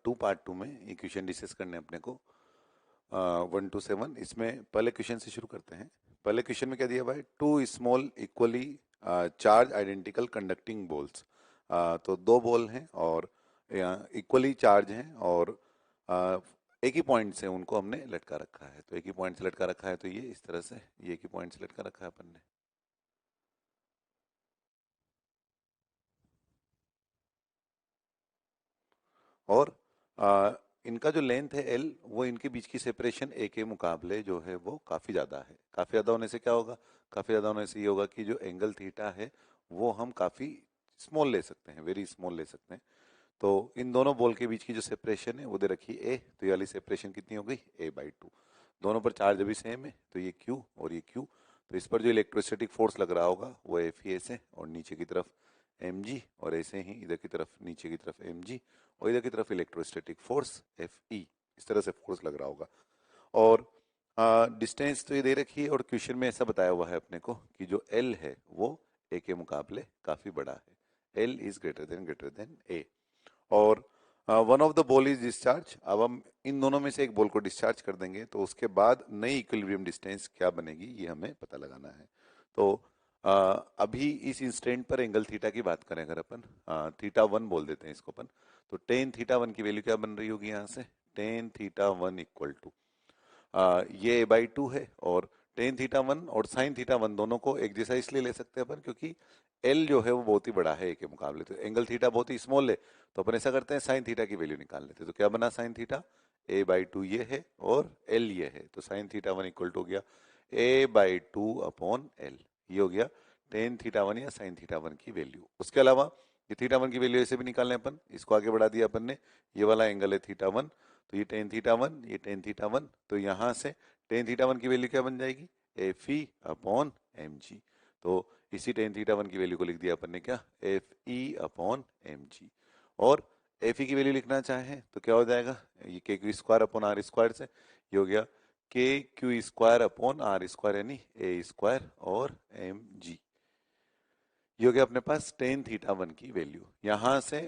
Two part two में ये question discuss करने हैं अपने को 1 to 7। इसमें पहले क्वेश्चन से शुरू करते हैं। पहले क्वेश्चन में क्या दिया भाई, two small equally charge identical conducting balls. तो दो बॉल हैं और इक्वली चार्ज हैं और एक ही पॉइंट से उनको हमने लटका रखा है। तो एक ही पॉइंट से लटका रखा है, तो ये इस तरह से ये एक ही पॉइंट से लटका रखा है अपन ने। और इनका जो लेंथ है एल, वो इनके बीच की सेपरेशन ए के मुकाबले जो है वो काफ़ी ज़्यादा है। काफ़ी ज़्यादा होने से क्या होगा, काफ़ी ज़्यादा होने से ये होगा कि जो एंगल थीटा है वो हम काफ़ी स्मॉल ले सकते हैं, वेरी स्मॉल ले सकते हैं। तो इन दोनों बॉल के बीच की जो सेपरेशन है वो दे रखी है ए, तो ये वाली सेपरेशन कितनी हो गई, a/2। दोनों पर चार्ज अभी सेम है, तो ये q और ये q। तो इस पर जो इलेक्ट्रोस्टैटिक फोर्स लग रहा होगा वो एफ ई एस है, और नीचे की तरफ mg, और ऐसे ही इधर की तरफ नीचे की तरफ mg, और इधर की तरफ इलेक्ट्रोस्टैटिक फोर्स एफ ई। इस तरह से फोर्स लग रहा होगा। और डिस्टेंस तो ये दे रखी है, और क्वेश्चन में ऐसा बताया हुआ है अपने को कि जो एल है वो ए के मुकाबले काफ़ी बड़ा है। एल इज ग्रेटर देन ए। और one of the ball is discharge. अब हम इन दोनों में से एक बॉल को डिस्चार्ज कर देंगे, तो उसके बाद नई इक्विलिब्रियम डिस्टेंस क्या बनेगी ये हमें पता लगाना है। तो अभी इस इंस्टेंट पर एंगल थीटा की बात करें अगर अपन, थीटा वन बोल देते हैं इसको अपन, तो टेन थीटा वन की वैल्यू क्या बन रही होगी यहाँ से, tan theta one equal to ये a/2 है, और टेन थीटा वन और साइन थीटा वन दोनों को एक जैसा इसलिए ले सकते हैं अपन क्योंकि एल जो है वो बहुत ही बड़ा है ए के मुकाबले। तो एंगल थीटा बहुत ही स्मॉल है, तो अपन ऐसा करते हैं साइन थीटा की वैल्यू निकाल लेते हैं। तो क्या बना साइन थीटा, a/2 ये है और एल ये है, तो sine theta one equal to हो गया a/2 अपॉन एल। ये हो गया टेन थीटा वन या साइन थीटा वन की वैल्यू। उसके अलावा ये थीटा वन की वैल्यू ऐसे भी निकालने अपन, इसको आगे बढ़ा दिया अपन ने, ये वाला एंगल है थीटा वन, तो ये टेन थीटा वन, ये टेन थीटा वन, तो यहाँ से टेन थीटा वन की वैल्यू क्या बन जाएगी, एफ ई अपॉन एम जी। तो इसी टेन थीटा वन की वैल्यू को लिख दिया अपन ने क्या, एफ ई अपॉन एम जी। और एफ ई की वैल्यू लिखना चाहें तो क्या हो जाएगा, ये K Q square upon are square से ये हो गया के Q square upon are square यानी ए स्क्वायर और एम जी। ये हो गया अपने पास टेन थीटा वन की वैल्यू। यहाँ से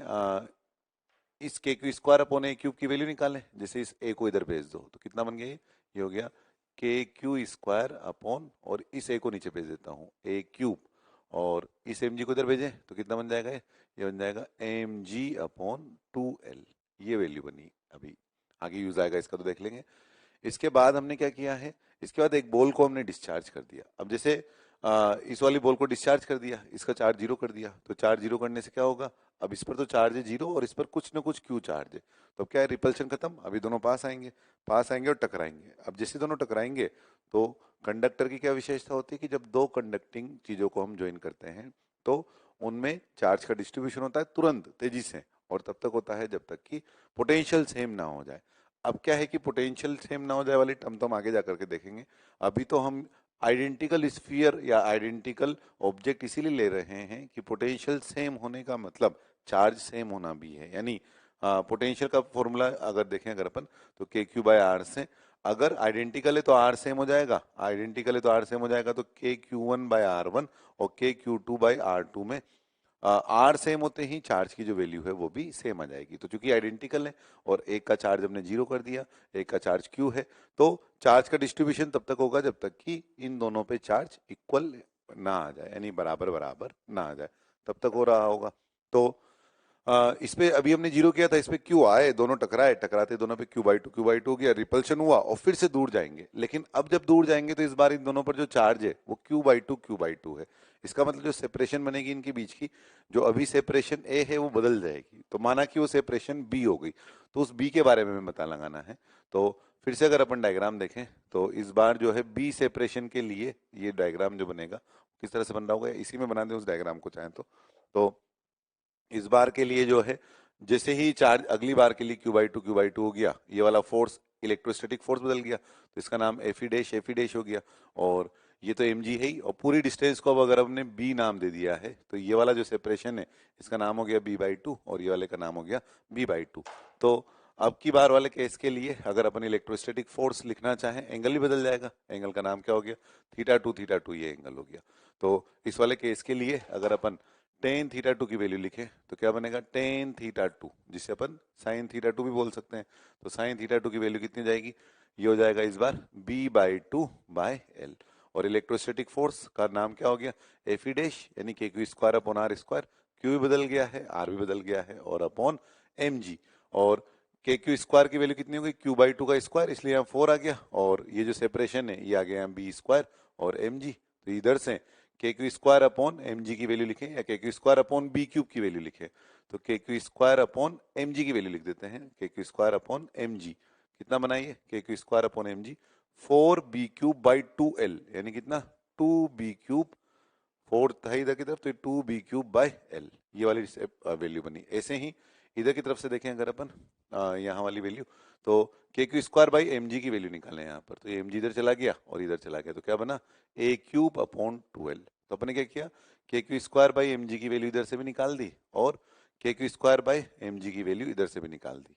इस के क्यू स्क्वायर अपॉन ए क्यूब की वैल्यू निकालें, जैसे इस ए को इधर भेज दो तो कितना बन गया ये हो गया के क्यू स्क्वायर अपॉन, और इस ए को नीचे भेज देता हूँ ए क्यूब, और इस एम जी को इधर भेजें तो कितना बन जाएगा ये बन जाएगा एम जी अपॉन टू एल। ये वैल्यू बनी। अभी आगे यूज आएगा इसका तो देख लेंगे। इसके बाद हमने क्या किया है, इसके बाद एक बॉल को हमने डिस्चार्ज कर दिया। अब जैसे इस वाली बॉल को डिस्चार्ज कर दिया, इसका चार्ज जीरो कर दिया, तो चार्ज जीरो करने से क्या होगा, अब इस पर तो चार्ज है जीरो और इस पर कुछ ना कुछ क्यू चार्ज है, तो अब क्या है, रिपल्शन खत्म, अभी दोनों पास आएंगे और टकराएंगे। अब जैसे दोनों टकराएंगे तो कंडक्टर की क्या विशेषता होती है कि जब दो कंडक्टिंग चीजों को हम ज्वाइन करते हैं तो उनमें चार्ज का डिस्ट्रीब्यूशन होता है तुरंत तेजी से, और तब तक होता है जब तक कि पोटेंशियल सेम ना हो जाए। अब क्या है कि पोटेंशियल सेम ना हो जाए वाली टर्म तो हम आगे जाकर के देखेंगे। अभी तो हम आइडेंटिकल स्फीयर या आइडेंटिकल ऑब्जेक्ट इसीलिए ले रहे हैं कि पोटेंशियल सेम होने का मतलब चार्ज सेम होना भी है। यानी पोटेंशियल का फॉर्मूला अगर देखें अगर अपन, तो के क्यू बाय आर से, अगर आइडेंटिकल है तो आर सेम हो जाएगा, आइडेंटिकल है तो आर सेम हो जाएगा, तो K Q one by R one और K Q two by R two में आर सेम होते ही चार्ज की जो वैल्यू है वो भी सेम आ जाएगी। तो चूंकि आइडेंटिकल है और एक का चार्ज हमने जीरो कर दिया, एक का चार्ज क्यू है, तो चार्ज का डिस्ट्रीब्यूशन तब तक होगा जब तक कि इन दोनों पे चार्ज इक्वल ना आ जाए, यानी बराबर बराबर ना आ जाए, तब तक हो रहा होगा। तो इस पे अभी हमने जीरो किया था, इस पे क्यू आए, दोनों टकराए, टकराते दोनों पे क्यू बाई टू गया, रिपल्शन हुआ और फिर से दूर जाएंगे। लेकिन अब जब दूर जाएंगे तो इस बार इन दोनों पर जो चार्ज है वो क्यू बाई टू है। इसका मतलब जो सेपरेशन बनेगी इनके बीच की, जो अभी सेपरेशन ए है वो बदल जाएगी, तो माना कि वो सेपरेशन बी हो गई, तो उस बी के बारे में हमें पता लगाना है। तो फिर से अगर अपन डायग्राम देखें तो इस बार जो है बी सेपरेशन के लिए ये डायग्राम जो बनेगा किस तरह से बन रहा होगा, इसी में बना दें उस डायग्राम को चाहें तो इस बार के लिए जो है, जैसे ही चार्ज अगली बार के लिए क्यू बाई टू हो गया, ये वाला फोर्स इलेक्ट्रोस्टैटिक फोर्स बदल गया, तो इसका नाम एफ ई डैश हो गया, और ये तो एम जी है ही, और पूरी डिस्टेंस को अब अगर हमने बी नाम दे दिया है तो ये वाला जो सेपरेशन है इसका नाम हो गया बी बाई टू, और ये वाले का नाम हो गया बी बाई टू। तो अब की बार वाले केस के लिए अगर अपन इलेक्ट्रोस्टैटिक फोर्स लिखना चाहें, एंगल ही बदल जाएगा, एंगल का नाम क्या हो गया, थीटा टू ये एंगल हो गया। तो इस वाले केस के लिए अगर अपन टेन थीटा टू की वैल्यू लिखे तो क्या बनेगा, टेन थीटा टू, जिसे अपन साइन थीटा टू भी बोल सकते हैं। तो साइन थीटा टू की वैल्यू कितनी जाएगी, ये हो जाएगा इस बार b/2/l। और इलेक्ट्रोस्टैटिक फोर्स का नाम क्या हो गया, एफ ई डैश, यानी K Q square upon are square. Q भी बदल गया है, आर भी बदल गया है, और अपॉन एम जी। और के क्यू स्क्वायर की वैल्यू कितनी हो गई, क्यू/2 का स्क्वायर, इसलिए यहाँ 4 आ गया। और ये जो सेपरेशन है ये आ गया यहाँ बी स्क्वायर और एम जी। तो इधर से K Q square upon M G की वैल्यू लिखें या K Q square upon B cube की वैल्यू लिखें। तो K Q square upon M G की वैल्यू लिख देते हैं, K Q square upon M G कितना बनाइए, K Q square upon M G 4b³ by 2l, यानी कितना 2b³, 4 था इधर की तरफ तो 2b³/l, ये वाली वैल्यू बनी। ऐसे ही इधर की तरफ से देखें अगर अपन यहाँ वाली वैल्यू, तो K Q square by M G की वैल्यू निकालें यहाँ पर, तो एम जी इधर चला गया और इधर चला गया, तो क्या बना a³ अपॉन 2l। तो अपने क्या किया, K Q square by M G की वैल्यू इधर से भी निकाल दी और K Q square by M G की वैल्यू इधर से भी निकाल दी,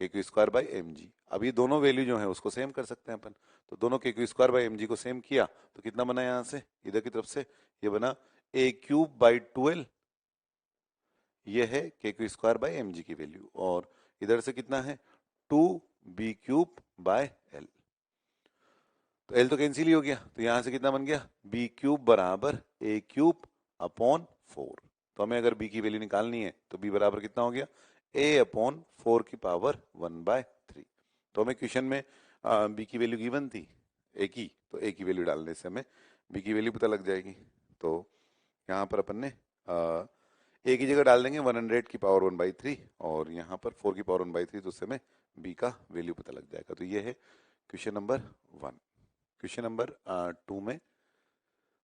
K Q square by M G. अब ये दोनों वैल्यू जो है उसको सेम कर सकते हैं अपन, तो दोनों के Q square by M g को सेम किया तो कितना बना यहाँ से, इधर की तरफ से ये बना a³/2l, ये है K Q square by M G की वैल्यू। और इधर से कितना है 2b³ बाय l, तो l तो कैंसिल ही हो गया, तो यहां से कितना बन गया b³ बराबर a³ अपॉन 4। तो हमें अगर b की वैल्यू निकालनी है तो b बराबर कितना हो गया a/4 की पावर 1/3। तो हमें क्वेश्चन में b की वैल्यू गिवन थी a की, तो a की वैल्यू डालने से हमें b की वैल्यू पता लग जाएगी। तो यहाँ पर अपन ने a की जगह डाल देंगे 100 की पावर 1/3 और यहाँ पर 4 की पावर 1/3, तो उससे हमें b का वैल्यू पता लग जाएगा। तो ये है क्वेश्चन नंबर 1। क्वेश्चन नंबर 2 में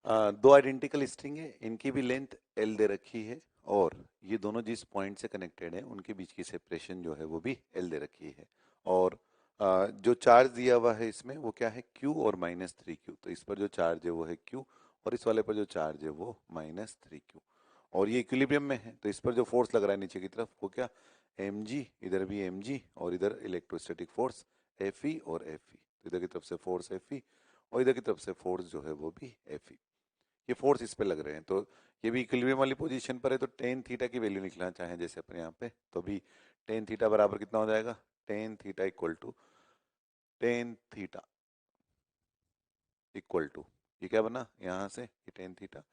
दो आइडेंटिकल स्ट्रिंग है, इनकी भी लेंथ एल दे रखी है और ये दोनों जिस पॉइंट से कनेक्टेड है उनके बीच की सेपरेशन जो है वो भी एल दे रखी है। और जो चार्ज दिया हुआ है इसमें वो क्या है, Q और -3Q। तो इस पर जो चार्ज है वो है Q और इस वाले पर जो चार्ज है वो -3Q। और ये इक्विलिब्रियम में है, तो इस पर जो फोर्स लग रहा है नीचे की तरफ वो क्या, mg, इधर भी mg और इधर इलेक्ट्रोस्टैटिक फोर्स Fe और Fe। तो इधर की तरफ से फोर्स Fe और इधर की तरफ से फोर्स जो है वो भी Fe। ये फोर्स इस पे लग रहे हैं, तो ये भी इक्विलिब्रियम वाली पोजीशन पर है। तो टेन थीटा की वैल्यू निकलना चाहें जैसे अपने यहाँ पे, तो भी टेन थीटा बराबर कितना हो जाएगा, tan theta equal to tan theta equal to, ये क्या बना यहाँ से, ये टेन थीटा,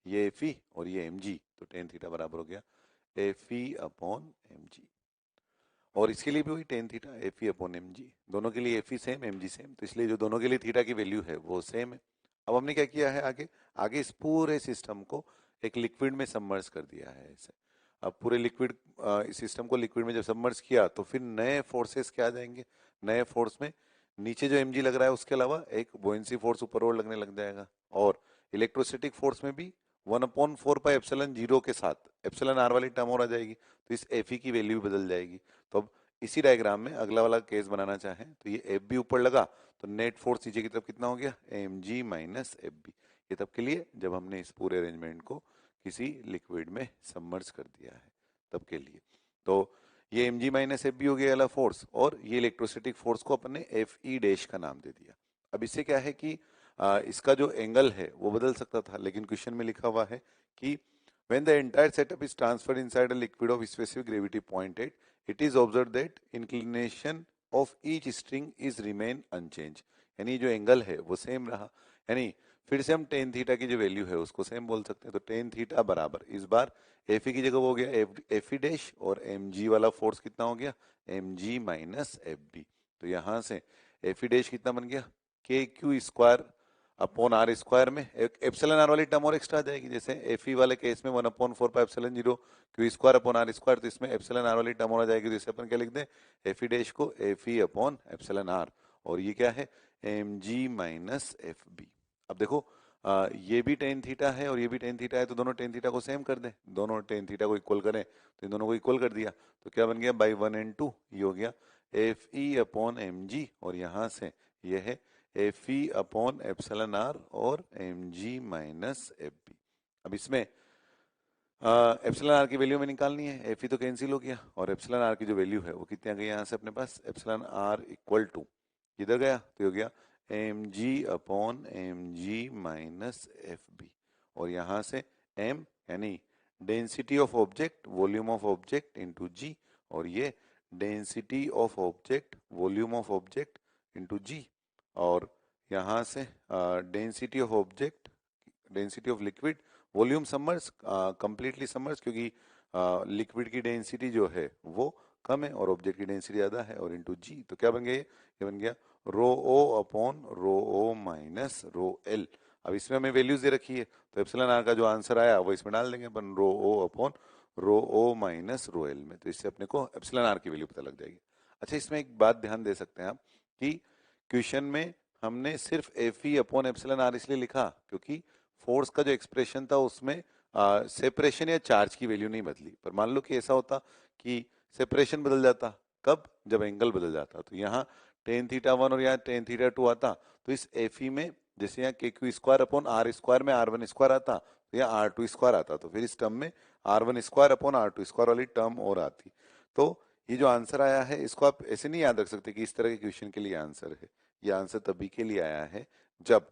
ये Fe और ये mg, तो टेन थीटा बराबर हो गया Fe/mg। और इसके लिए भी वही टेन थीटा Fe/mg, दोनों के लिए Fe सेम mg सेम, तो इसलिए जो दोनों के लिए थीटा की वैल्यू है वो सेम है। अब हमने क्या किया है, आगे आगे इस पूरे सिस्टम को एक लिक्विड में सबमर्ज कर दिया है ऐसे। अब पूरे लिक्विड इस सिस्टम को लिक्विड में जब सबमर्ज किया तो फिर नए फोर्सेस क्या आ जाएंगे, नए फोर्स में नीचे जो mg लग रहा है उसके अलावा एक बुओयेंसी फोर्स ऊपर और लगने लग जाएगा। और इलेक्ट्रोस्टैटिक फोर्स में भी 1/4πε0 के साथ एप्सिलॉन आर वाली टर्म और आ जाएगी, तो इस Fe की वैल्यू भी बदल जाएगी। तो अब इसी डायग्राम में अगला वाला केस बनाना चाहें तो ये एफ बी ऊपर लगा तो नेट फोर्स नीचे की तरफ कितना हो गया M G minus F B. ये तब के लिए जब हमने इस पूरे अरेंजमेंट को किसी लिक्विड में सबमर्ज कर दिया है तब के लिए। तो ये एम जी माइनस एफ बी हो गया वाला फोर्स, और ये इलेक्ट्रोस्टैटिक फोर्स को अपन ने एफ ई डैश का नाम दे दिया। अब इससे क्या है कि इसका जो एंगल है वो बदल सकता था, लेकिन क्वेश्चन में लिखा हुआ है कि when the entire setup is transferred inside a liquid of specific gravity point 8, it is observed that inclination of each string is remain unchanged। यानी जो एंगल है वो सेम रहा, यानी फिर से हम टेन थीटा की जो वैल्यू है उसको सेम बोल सकते हैं। तो टेन थीटा बराबर इस बार एफ की जगह वो हो गया एफ ई डैश और एम जी वाला फोर्स कितना हो गया M G minus F B. तो यहाँ से एफ ई डैश कितना बन गया के Q square upon are square में एक एप्सिलॉन आर वाली टर्म और एक्स्ट्रा आ जाएगी, जैसे एफ ई वाले केस में 1/4πε0 q square upon are square, तो इसमें एप्सिलॉन आर वाली टर्म और आ जाएगी, जैसे अपन क्या लिख दें एफ ई डैश को F E upon epsilon are, और ये क्या है एम जी माइनस एफ बी। अब देखो ये भी टेन थीटा है और ये भी टेन थीटा है, तो दोनों टेन थीटा को सेम कर दें, दोनों टेन थीटा को इक्वल करें तो इन दोनों को इक्वल कर दिया, तो क्या बन गया बाई 1 and 2, ये हो गया F E upon M G, और यहाँ से ये है f E upon epsilon are और M G minus F B. अब इसमें एप्सिलॉन आर की वैल्यू में निकालनी है, एफ ई तो कैंसिल हो गया और एप्सिलॉन आर की जो वैल्यू है वो कितनी आ गई यहाँ से अपने पास, एप्सिलॉन आर इक्वल टू इधर गया तो हो गया M G upon M G minus F b, और यहाँ से एम यानी density of object volume of object into g, और ये density of object volume of object into g, और यहाँ से density of object density of liquid volume submerge completely submerge, क्योंकि लिक्विड की डेंसिटी जो है वो कम है और ऑब्जेक्ट की डेंसिटी ज्यादा है, और इंटू जी। तो क्या बन गया ये बन गया rho o upon rho o minus rho l. अब इसमें हमें वैल्यूज दे रखी है, तो एप्सिलॉन आर का जो आंसर आया वो इसमें डाल देंगे अपन, rho o upon rho o minus rho l में। तो इससे अपने को एप्सिलॉन आर की वैल्यू पता लग जाएगी। अच्छा, इसमें एक बात ध्यान दे सकते हैं आप कि क्वेश्चन में हमने सिर्फ एफ ई अपॉन एप्सिलॉन आर इसलिए लिखा क्योंकि फोर्स का जो एक्सप्रेशन था उसमें सेपरेशन या चार्ज की वैल्यू नहीं बदली। पर मान लो कि ऐसा होता कि सेपरेशन बदल जाता, कब? जब एंगल बदल जाता। तो यहाँ टेन थीटा वन और यहाँ टेन थीटा टू आता, तो इस एफ ई में जैसे यहाँ K Q square upon are square में आर वन स्क्वायर आता, तो यहाँ आर टू स्क्वायर आता, तो फिर इस टर्म में R one square upon R two square वाली टर्म और आती। तो ये जो आंसर आया है इसको आप ऐसे नहीं याद रख सकते कि इस तरह के क्वेश्चन के लिए आंसर है। ये आंसर तभी के लिए आया है जब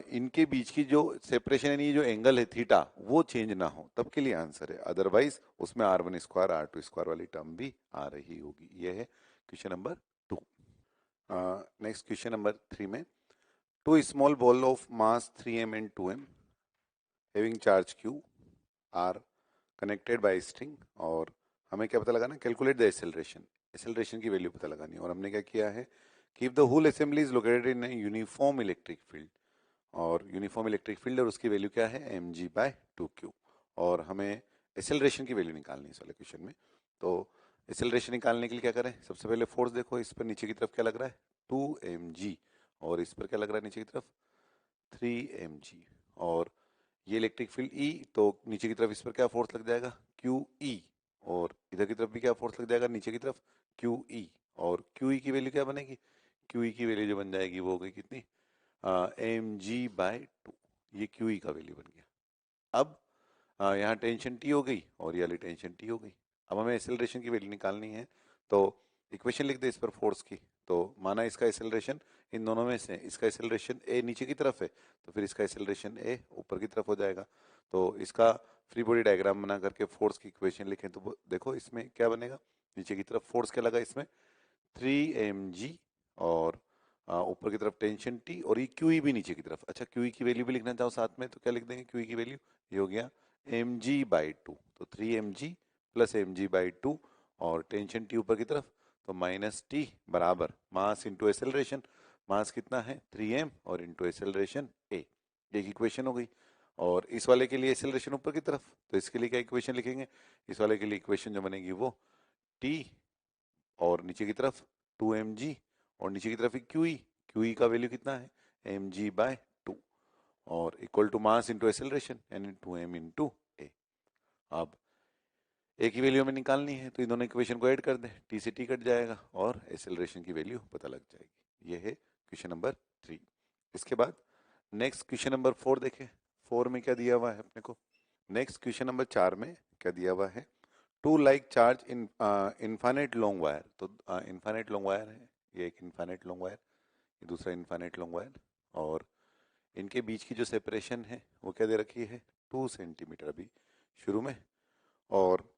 इनके बीच की जो सेपरेशन यानी ये जो एंगल है थीटा वो चेंज ना हो, तब के लिए आंसर है। अदरवाइज उसमें R one square R two square वाली टर्म भी आ रही होगी। ये है question number 2। Next question number 3 में, two small ball of mass 3m and 2m having charge q are connected by string, और हमें क्या पता लगाना, कैलकुलेट द एक्सेलरेशन। एक्सेलरेशन की वैल्यू पता लगानी है, और हमने क्या किया है कि if the whole assembly is located in uniform electric field, और यूनिफॉर्म इलेक्ट्रिक फील्ड और उसकी वैल्यू क्या है M G by two Q, और हमें एक्सेलरेशन की वैल्यू निकालनी है इस वाले क्वेश्चन में। तो एक्सेलरेशन निकालने के लिए क्या करें, सबसे पहले फोर्स देखो, इस पर नीचे की तरफ क्या लग रहा है 2mg, और इस पर क्या लग रहा है नीचे की तरफ 3mg, और ये इलेक्ट्रिक फील्ड E, तो नीचे की तरफ इस पर क्या फोर्स लग जाएगा QE, और इधर की तरफ भी क्या फोर्स लग जाएगा नीचे की तरफ QE, और QE की वैल्यू क्या बनेगी, QE की वैल्यू जो बन जाएगी वो हो गई कितनी mg/2, ये QE का वैल्यू बन गया। अब यहाँ टेंशन T हो गई और ये वाली टेंशन T हो गई। अब हमें एक्सेलरेशन की वैल्यू निकालनी है, तो इक्वेशन लिख दे इस पर फोर्स की। तो माना इसका एक्सेलरेशन इन दोनों में से, इसका एक्सेलरेशन A नीचे की तरफ है, तो फिर इसका एक्सेलरेशन A ऊपर की तरफ हो जाएगा। तो इसका फ्री बॉडी डायग्राम बना करके फोर्स की इक्वेशन लिखें तो देखो इसमें क्या बनेगा, नीचे की तरफ फोर्स क्या लगा इसमें 3mg, और ऊपर की तरफ टेंशन T, और ये QE भी नीचे की तरफ। अच्छा, QE की वैल्यू भी लिखना चाहो साथ में तो क्या लिख देंगे, QE की वैल्यू ये हो गया mg/2, तो 3mg प्लस mg/2, और टेंशन T ऊपर की तरफ, तो माइनस T बराबर मास इंटू एक्सेलरेशन। मास कितना है 3m और इंटू एक्सेलरेशन A, एक इक्वेशन हो गई। और इस वाले के लिए एक्सेलरेशन ऊपर की तरफ, तो इसके लिए क्या इक्वेशन लिखेंगे, इस वाले के लिए इक्वेशन जो बनेगी वो T, और नीचे की तरफ 2mg, और नीचे की तरफ QE, QE का वैल्यू कितना है mg/2, और equal to mass into acceleration यानी 2m इंटू ए। अब एक ही वैल्यू हमें निकालनी है, तो इन दोनों इक्वेशन को ऐड कर दें, टी से टी कट जाएगा और एक्सेलरेशन की वैल्यू पता लग जाएगी। ये है क्वेश्चन नंबर 3। इसके बाद नेक्स्ट क्वेश्चन नंबर 4 देखें, 4 में क्या दिया हुआ है अपने को। नेक्स्ट क्वेश्चन नंबर 4 में क्या दिया हुआ है, two like charge in infinite long wire. तो इनफाइनाइट लॉन्ग वायर है, ये एक इनफाइनाइट लॉन्ग वायर, ये दूसरा इनफाइनाइट लॉन्ग वायर, और इनके बीच की जो सेपरेशन है वो क्या दे रखी है 2 सेंटीमीटर अभी शुरू में। और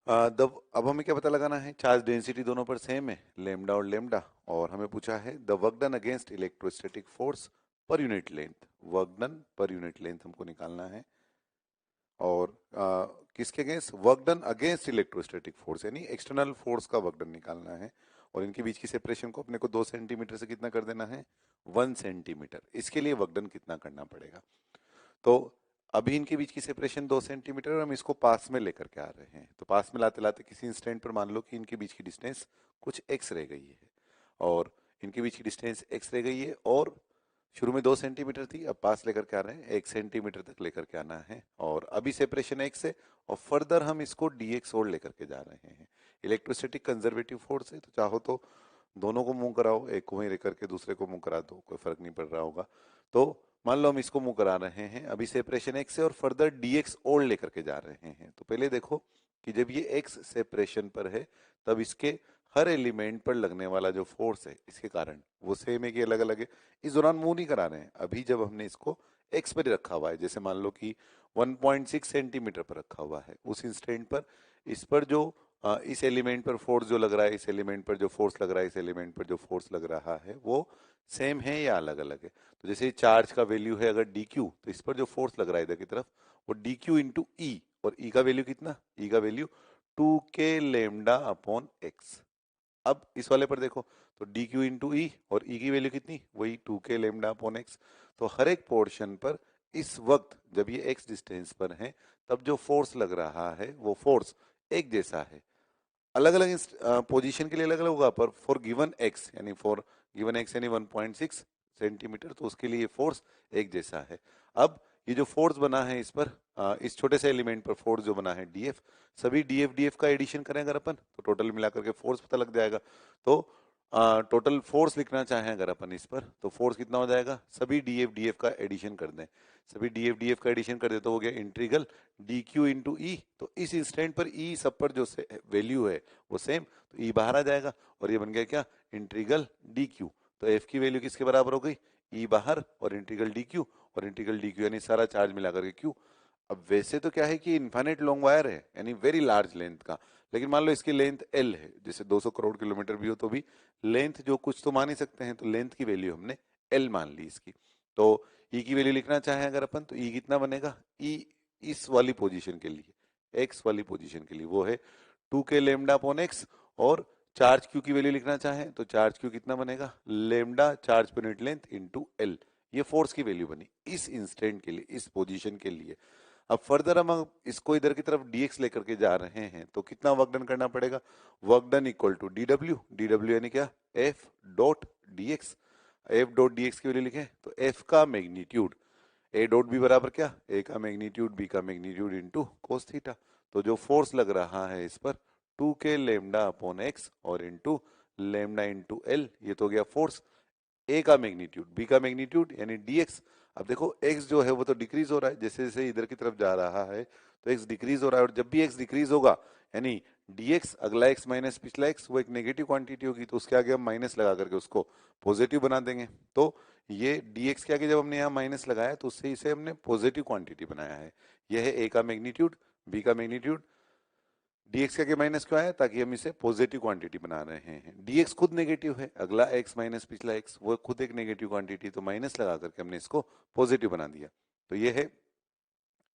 अब हमें क्या पता लगाना है, चार्ज डेंसिटी दोनों पर सेम है लेमडा और लेमडा, और हमें पूछा है the work done against electrostatic force पर यूनिट लेंथ। वर्क डन पर यूनिट लेंथ हमको निकालना है, और किसके against, work done against electrostatic force यानी एक्सटर्नल फोर्स का वर्क डन निकालना है। और इनके बीच की सेपरेशन को अपने को 2 सेंटीमीटर से कितना कर देना है 1 सेंटीमीटर। इसके लिए वर्क डन कितना करना पड़ेगा, तो अभी इनके बीच की सेपरेशन 2 सेंटीमीटर और हम इसको पास में लेकर के आ रहे हैं। तो पास में लाते लाते किसी इंस्टेंट पर मान लो कि इनके बीच की डिस्टेंस कुछ x रह गई है, और इनके बीच की डिस्टेंस x रह गई है, और शुरू में 2 सेंटीमीटर थी, अब पास लेकर के आ रहे हैं 1 सेंटीमीटर तक लेकर के आना है, और अभी सेपरेशन x है और फर्दर हम इसको dx और लेकर के जा रहे हैं। इलेक्ट्रोस्टैटिक कंजर्वेटिव फोर्स है, तो चाहो तो दोनों को मूव कराओ, एक को वहीं रख करके दूसरे को मूव करा दो, कोई फर्क नहीं पड़ रहा होगा। तो मान लो हम इसको मूव करा रहे हैं, अभी सेपरेशन x है और फर्दर dx और लेकर के जा रहे हैं। तो पहले देखो कि जब ये x सेपरेशन पर है तब इसके हर एलिमेंट पर लगने वाला जो फोर्स है इसके कारण वो सेम है कि अलग अलग है। इस दौरान मूव नहीं करा रहे हैं, अभी जब हमने इसको x पर ही रखा हुआ है, जैसे मान लो कि 1.6 सेंटीमीटर पर रखा हुआ है। उस इंस्टेंट पर इस पर जो इस एलिमेंट पर फोर्स जो लग रहा है, इस एलिमेंट पर जो फोर्स लग रहा है, इस एलिमेंट पर जो फोर्स लग रहा है, वो सेम है या अलग अलग है। तो जैसे चार्ज का वैल्यू है अगर डी क्यू, तो इस पर जो फोर्स लग रहा है इधर की तरफ वो डी क्यू इंटू ई, और ई का वैल्यू कितना, ई का value 2k lambda upon x. अब इस वाले पर देखो तो डी क्यू इंटू ई, और ई की वैल्यू कितनी, वही 2k लेमडा अपॉन एक्स। तो हर एक पोर्शन पर इस वक्त जब ये एक्स डिस्टेंस पर है तब जो फोर्स लग रहा है वो फोर्स एक जैसा है। अलग अलग पोजीशन के लिए अलग अलग होगा, पर फॉर गिवन एक्स यानी फॉर गिवन एक्स यानी 1.6 सेंटीमीटर, तो उसके लिए फोर्स एक जैसा है। अब ये जो फोर्स बना है इस पर इस छोटे से एलिमेंट पर फोर्स जो बना है डीएफ, सभी डीएफ डीएफ का एडिशन करें अगर अपन तो टोटल मिलाकर के फोर्स पता लग जाएगा। तो टोटल फोर्स लिखना चाहें अगर अपन इस पर तो फोर्स कितना हो जाएगा, सभी डीएफ डीएफ का एडिशन कर दें, सभी डीएफ डीएफ का एडिशन कर दे तो हो गया इंटीग्रल डी क्यू इंटू ई। तो इस इंस्टेंट पर ई सब पर जो वैल्यू है वो सेम, तो ई बाहर आ जाएगा और ये बन गया क्या, इंटीग्रल डी क्यू। तो एफ की वैल्यू किसके बराबर हो गई, ई बाहर और इंटीग्रल डी क्यू, और इंटीग्रल डी क्यू यानी सारा चार्ज मिलाकर के क्यू। अब वैसे तो क्या है कि इन्फाइनाइट लॉन्ग वायर है यानी वेरी लार्ज लेंथ का, लेकिन मान लो इसकी लेंथ एल है, जैसे 200 करोड़ किलोमीटर भी हो तो भी लेंथ जो कुछ तो मान ही सकते हैं, तो लेंथ की वैल्यू हमने एल मान ली इसकी। तो ई की वैल्यू लिखना चाहें अगर अपन तो ई कितना बनेगा, ई इस वाली पोजीशन के लिए, एक्स वाली पोजीशन के लिए वो है 2k लेमडा अपॉन एक्स। और चार्ज क्यू की वैल्यू लिखना चाहें तो चार्ज क्यू कितना बनेगा, लेमडा चार्ज पर यूनिट लेंथ इंटू एल। ये फोर्स की वैल्यू बनी इस इंस्टेंट के लिए, इस पोजीशन के लिए। अब फर्दर हम इसको इधर की तरफ dx लेकर के जा रहे हैं तो कितना वर्क डन करना पड़ेगा, work done equal to dw, dw यानी क्या, f dot dx। f dot dx की वैल्यू लिखें तो f का मैग्नीट्यूड a डॉट b बराबर क्या, a का मैग्नीट्यूड b का मैग्नीट्यूड इनटू cos थीटा। तो जो फोर्स लग रहा है इस पर 2k लेमडा अपॉन x और इनटू लेमडा इनटू l, ये तो गया फोर्स। ए का मैग्नीट्यूड, बी का मैग्नीट्यूड यानी डीएक्स। अब देखो एक्स जो है वो तो डिक्रीज हो रहा है, जैसे जैसे इधर की तरफ जा रहा है तो एक्स डिक्रीज हो रहा है, और जब भी एक्स डिक्रीज होगा यानी डीएक्स अगला एक्स माइनस पिछला एक्स वो एक नेगेटिव क्वांटिटी होगी, तो उसके आगे हम माइनस लगा करके उसको पॉजिटिव बना देंगे। तो ये डीएक्स के आगे जब हमने यहाँ माइनस लगाया तो उससे इसे हमने पॉजिटिव क्वांटिटी बनाया है। यह है ए का मैग्नीट्यूड, बी का मैग्नीट्यूड। dx के आगे माइनस क्यों आया, ताकि हम इसे पॉजिटिव क्वांटिटी बना रहे हैं। dx खुद नेगेटिव है, अगला x माइनस पिछला x वो खुद एक नेगेटिव क्वांटिटी, तो माइनस लगा करके हमने इसको पॉजिटिव बना दिया। तो ये है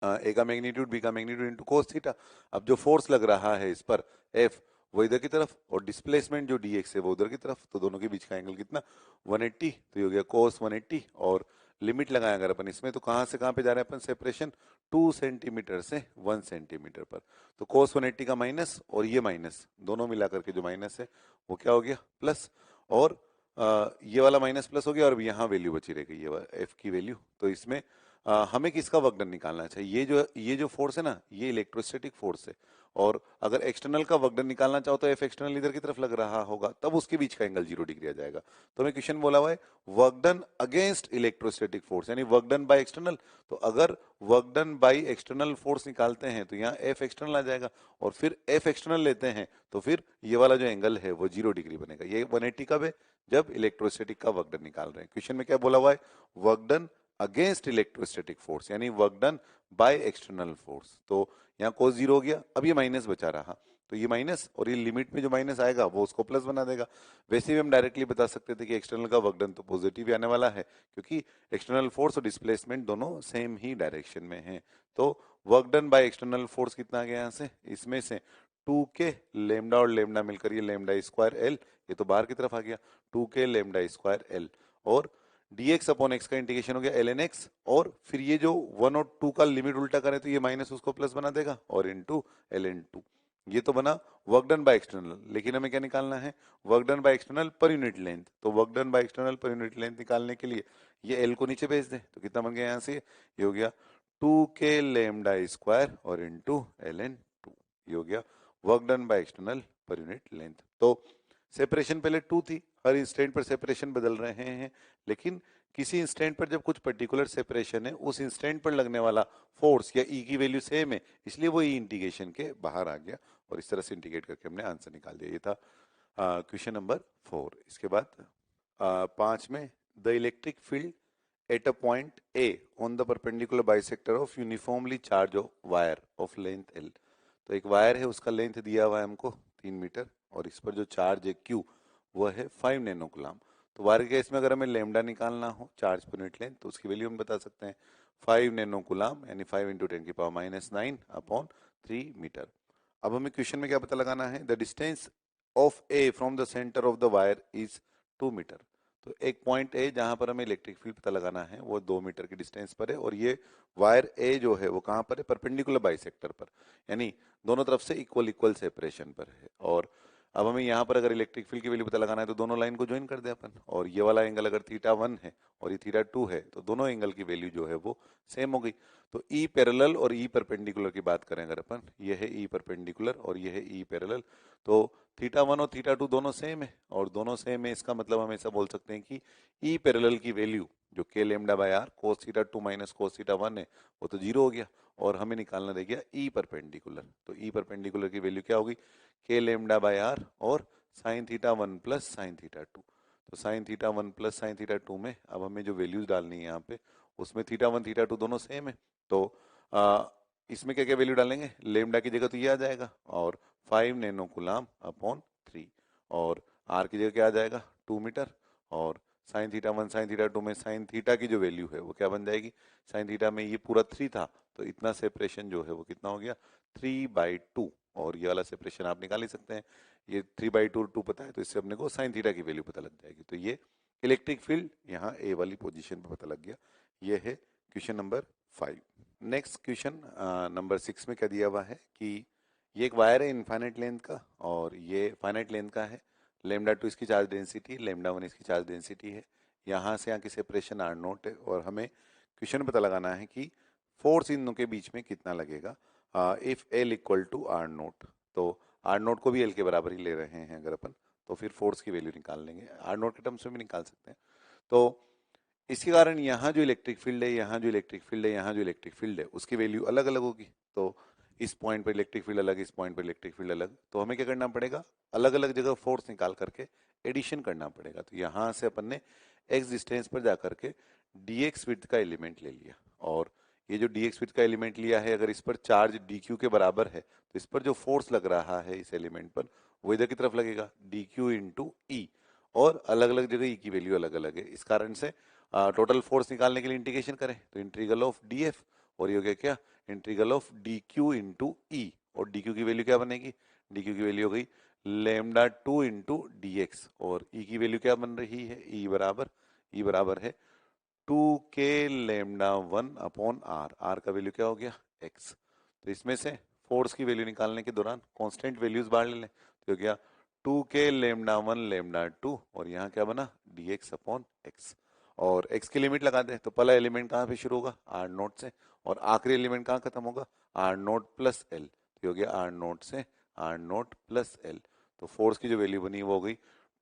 a का मैग्नीट्यूड, b का मैग्नीट्यूड इनटू cos थीटा। अब जो फोर्स लग रहा है इस पर F वो इधर की तरफ, और डिस्प्लेसमेंट जो dx है वो उधर की तरफ, तो दोनों के बीच का एंगल कितना 180, तो ये हो गया cos 180। और लिमिट लगाए अगर अपन इसमें तो कहां से कहां पे जा रहे हैं अपन, सेपरेशन 2 सेंटीमीटर से 1 सेंटीमीटर पर। तो cos 180 का माइनस और ये माइनस दोनों मिला करके जो माइनस है वो क्या हो गया प्लस, और ये वाला माइनस प्लस हो गया, और अब यहाँ वैल्यू बची रह गई है एफ की वैल्यू। तो इसमें हमें किसका वर्क डन निकालना चाहिए, ये जो फोर्स है ना ये इलेक्ट्रोस्टैटिक फोर्स है, और अगर एक्सटर्नल का वर्क डन निकालना चाहो तो एफ एक्सटर्नल इधर की तरफ लग रहा होगा तब उसके बीच का एंगल 0 डिग्री आ जाएगा। तो हमें क्वेश्चन बोला हुआ है work done against electrostatic force यानी वर्क डन बाय एक्सटर्नल। तो अगर work done by external force निकालते हैं तो यहाँ एफ एक्सटर्नल आ जाएगा, और फिर एफ एक्सटर्नल लेते हैं तो फिर ये वाला जो एंगल है वो 0 डिग्री बनेगा। ये 180 कब है, जब इलेक्ट्रोस्टैटिक का वर्क डन निकाल रहे हैं। क्वेश्चन में क्या बोला हुआ है, work done against electrostatic force यानी work done by external force. तो यहाँ cos 0 हो गया, अब ये माइनस बचा रहा, तो ये माइनस और ये लिमिट में जो माइनस आएगा वो उसको प्लस बना देगा। वैसे भी हम डायरेक्टली बता सकते थे कि एक्सटर्नल का वर्क डन तो पॉजिटिव ही आने वाला है, क्योंकि एक्सटर्नल फोर्स और डिस्प्लेसमेंट दोनों सेम ही डायरेक्शन में है। तो work done by external force कितना आ गया यहाँ से, इसमें से 2k लेमडा और लेमडा मिलकर ये लेमडा स्क्वायर एल, ये तो बाहर की तरफ आ गया 2k लेमडा स्क्वायर एल, और dx अपॉन x का इंटीग्रेशन हो गया ln x, और फिर ये जो 1 और 2 का लिमिट उल्टा करें तो ये माइनस उसको प्लस बना देगा, और इनटू ln 2। ये तो बना वर्क डन बाय एक्सटर्नल, लेकिन हमें क्या निकालना है, work done by external per unit length. तो work done by external per unit length निकालने के लिए ये l को नीचे भेज दे, तो कितना बन गया यहाँ से, ये हो गया 2k लेमडा स्क्वायर और इनटू ln 2। ये हो गया work done by external per unit length. तो सेपरेशन पहले 2 थी, हर इंस्टेंट पर सेपरेशन बदल रहे हैं, लेकिन किसी इंस्टेंट पर जब कुछ पर्टिकुलर सेपरेशन है उस इंस्टेंट पर लगने वाला फोर्स या ई की वैल्यू सेम है, इसलिए वो ई इंटीग्रेशन के बाहर आ गया, और इस तरह से इंटीग्रेट करके हमने आंसर निकाल दिया। ये था क्वेश्चन नंबर 4। इसके बाद 5 में the electric field at a point A on the perpendicular bisector of uniformly charged wire of length L। तो एक वायर है, उसका लेंथ दिया हुआ है हमको 3 मीटर और इस पर जो चार्ज है Q वह है 5 नैनो कूलम। तो वायर के केस में अगर हमें लेमडा निकालना हो चार्ज पर यूनिट लेंथ तो उसकी वैल्यू हम बता सकते हैं 5 नैनो कूलम यानी 5 इंटू 10⁻⁹ अपॉन 3 मीटर। अब हमें क्वेश्चन में क्या पता लगाना है, the distance of A from the centre of the wire is 2 metre. तो एक पॉइंट ए जहां पर हमें इलेक्ट्रिक फील्ड पता लगाना है वो 2 मीटर की डिस्टेंस पर है और ये वायर ए जो है वो कहां पर है, परपेंडिकुलर बाइसेक्टर पर, यानी दोनों तरफ से इक्वल इक्वल सेपरेशन पर है। और अब हमें यहाँ पर अगर इलेक्ट्रिक फील्ड की वैल्यू पता लगाना है तो दोनों लाइन को ज्वाइन कर दे अपन, और ये वाला एंगल अगर θ1 है और ये θ2 है तो दोनों एंगल की वैल्यू जो है वो सेम हो गई। तो ई पैरेलल और ई परपेंडिकुलर की बात करें अगर अपन, ये है ई परपेंडिकुलर और ये है ई पैरेलल, तो θ1 और θ2 दोनों सेम है और दोनों सेम है, इसका मतलब हम ऐसा बोल सकते हैं कि ई पैरेलल की वैल्यू जो k lambda by r cos θ2 minus cos θ1 है वो तो जीरो हो गया और हमें निकालना रह गया ई परपेंडिकुलर। तो ई परपेंडिकुलर की वैल्यू क्या होगी, k लेमडा बाय आर और sin θ1 प्लस sin θ2। तो sin θ1 प्लस sin θ2 में अब हमें जो वैल्यूज डालनी है यहाँ पे उसमें θ1 θ2 दोनों सेम है, तो इसमें क्या क्या वैल्यू डालेंगे, लेमडा की जगह तो ये आ जाएगा और 5 नैनो कूलम अपॉन 3 और आर की जगह क्या आ जाएगा 2 मीटर और sin θ1 sin θ2 में sin थीटा की जो वैल्यू है वो क्या बन जाएगी, sin थीटा में ये पूरा 3 था तो इतना सेपरेशन जो है वो कितना हो गया 3/2 और ये वाला सेपरेशन आप निकाल ही सकते हैं, ये 3/2 पता है तो इससे अपने को sin थीटा की वैल्यू पता लग जाएगी। तो ये इलेक्ट्रिक फील्ड यहाँ ए वाली पोजीशन पे पता लग गया। ये है question number 5। Next question number 6 में क्या दिया हुआ है कि ये एक वायर है इनफाइनाइट लेंथ का और ये फाइनाइट लेंथ का है, λ2 इसकी चार्ज डेंसिटी, λ1 इसकी चार्ज डेंसिटी है, यहाँ से यहाँ की सेपरेशन r0 है और हमें क्वेश्चन पता लगाना है कि फोर्स इन दोनों के बीच में कितना लगेगा if L equal to r0। तो r0 को भी L के बराबर ही ले रहे हैं अगर अपन तो फिर फोर्स की वैल्यू निकाल लेंगे, r0 के टर्म्स में भी निकाल सकते हैं। तो इसी कारण यहाँ जो इलेक्ट्रिक फील्ड है, यहाँ जो इलेक्ट्रिक फील्ड है, यहाँ जो इलेक्ट्रिक फील्ड है उसकी वैल्यू अलग अलग होगी। तो इस पॉइंट पर इलेक्ट्रिक फील्ड अलग, इस पॉइंट पर इलेक्ट्रिक फील्ड अलग, तो हमें क्या करना पड़ेगा, अलग अलग जगह फोर्स निकाल करके एडिशन करना पड़ेगा। तो यहाँ से अपन ने x डिस्टेंस पर जाकर के dx विड्थ का एलिमेंट ले लिया और ये जो dx विड्थ का एलिमेंट लिया है अगर इस पर चार्ज dq के बराबर है तो इस पर जो फोर्स लग रहा है इस एलिमेंट पर वो इधर की तरफ लगेगा dq इंटू ई, और अलग अलग जगह ई की वैल्यू अलग अलग है। इस कारण से टोटल फोर्स निकालने के लिए इंटीग्रेशन करें तो इंटीग्रल ऑफ df और ये हो गया क्या, इंटीग्रल ऑफ dq इंटू ई, और dq की वैल्यू क्या बनेगी, dq की वैल्यू हो गई λ2 इंटू डी और ई की वैल्यू क्या बन रही है, ई बराबर है 2k λ1 अपॉन आर, आर का वैल्यू क्या हो गया x। तो इसमें से फोर्स की वैल्यू निकालने के दौरान कांस्टेंट वैल्यूज बाहर ले लें तो हो गया 2k λ1 λ2 और यहाँ क्या बना dx अपॉन x, और x की लिमिट लगा दें तो पहला एलिमेंट कहाँ पे शुरू होगा r0 से और आखिरी एलिमेंट कहाँ खत्म होगा r0 प्लस एल, तो हो गया r0 से r0 प्लस एल। तो फोर्स की जो वैल्यू बनी वो हो गई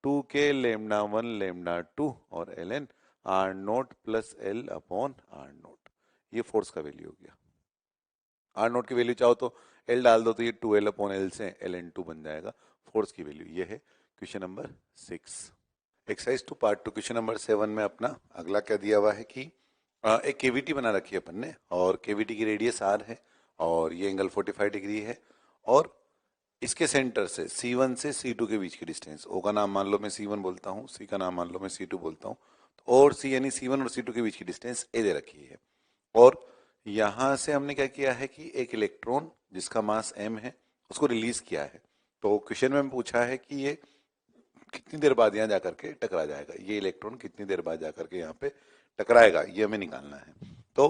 2k λ1 λ2 और ln r0 plus L upon r0, ये फोर्स का वैल्यू हो गया। r0 की वैल्यू चाहो तो l डाल दो तो ये 2l अपॉन एल से ln2 बन जाएगा फोर्स की वैल्यू। ये है question number 6। Exercise 2 part 2 question number 7 में अपना अगला क्या दिया हुआ है कि एक केविटी बना रखी है अपन ने और केविटी की रेडियस r है और ये एंगल 45 डिग्री है और इसके सेंटर से C1 से C2 के बीच की डिस्टेंस, O का नाम मान लो मैं C1 बोलता हूँ, C का नाम मान लो मैं C2 बोलता हूँ, तो और C यानी C1 और C2 के बीच की डिस्टेंस A दे रखी है और यहाँ से हमने क्या किया है कि एक इलेक्ट्रॉन जिसका मास m है उसको रिलीज किया है। तो क्वेश्चन में पूछा है कि ये कितनी देर बाद यहाँ जाकर के टकरा जाएगा, ये इलेक्ट्रॉन कितनी देर बाद जाकर के यहाँ पे टकराएगा, ये हमें निकालना है। तो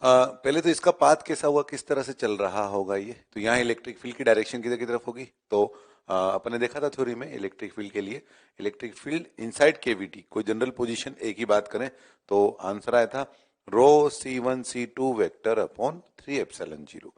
पहले तो इसका पाथ कैसा हुआ, किस तरह से चल रहा होगा ये, तो यहाँ इलेक्ट्रिक फील्ड की डायरेक्शन किधर की तरफ होगी, तो अपन ने देखा था थ्योरी में इलेक्ट्रिक फील्ड के लिए, इलेक्ट्रिक फील्ड इनसाइड केविटी कोई जनरल पोजीशन ए की बात करें तो आंसर आया था रो C1 C2 vector upon 3 epsilon 0,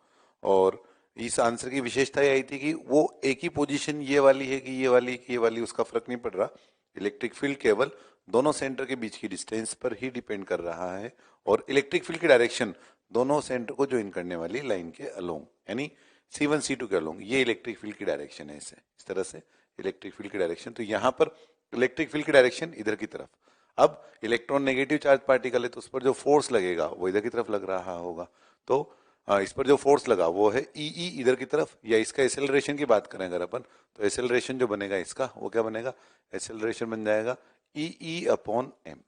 और इस आंसर की विशेषता ये आई थी कि वो एक ही पोजीशन ये वाली है कि ये वाली उसका फर्क नहीं पड़ रहा, इलेक्ट्रिक फील्ड केवल दोनों सेंटर के बीच की डिस्टेंस पर ही डिपेंड कर रहा है और इलेक्ट्रिक फील्ड की डायरेक्शन दोनों सेंटर को ज्वाइन करने वाली लाइन के अलोंग यानी C1 C2 के अलोंग, ये इलेक्ट्रिक फील्ड की डायरेक्शन है। इस तरह से इलेक्ट्रिक फील्ड की डायरेक्शन, तो यहाँ पर इलेक्ट्रिक फील्ड की डायरेक्शन इधर की तरफ, अब इलेक्ट्रॉन नेगेटिव चार्ज पार्टिकल है तो उस पर जो फोर्स लगेगा वो इधर की तरफ लग रहा होगा, तो इस पर जो फोर्स लगा वो है ई इधर की तरफ, या इसका एसेलरेशन की बात करें अगर अपन, तो एसेलरेशन जो बनेगा इसका वो क्या बनेगा, एसेलरेशन बन जाएगा ई अपॉन एम।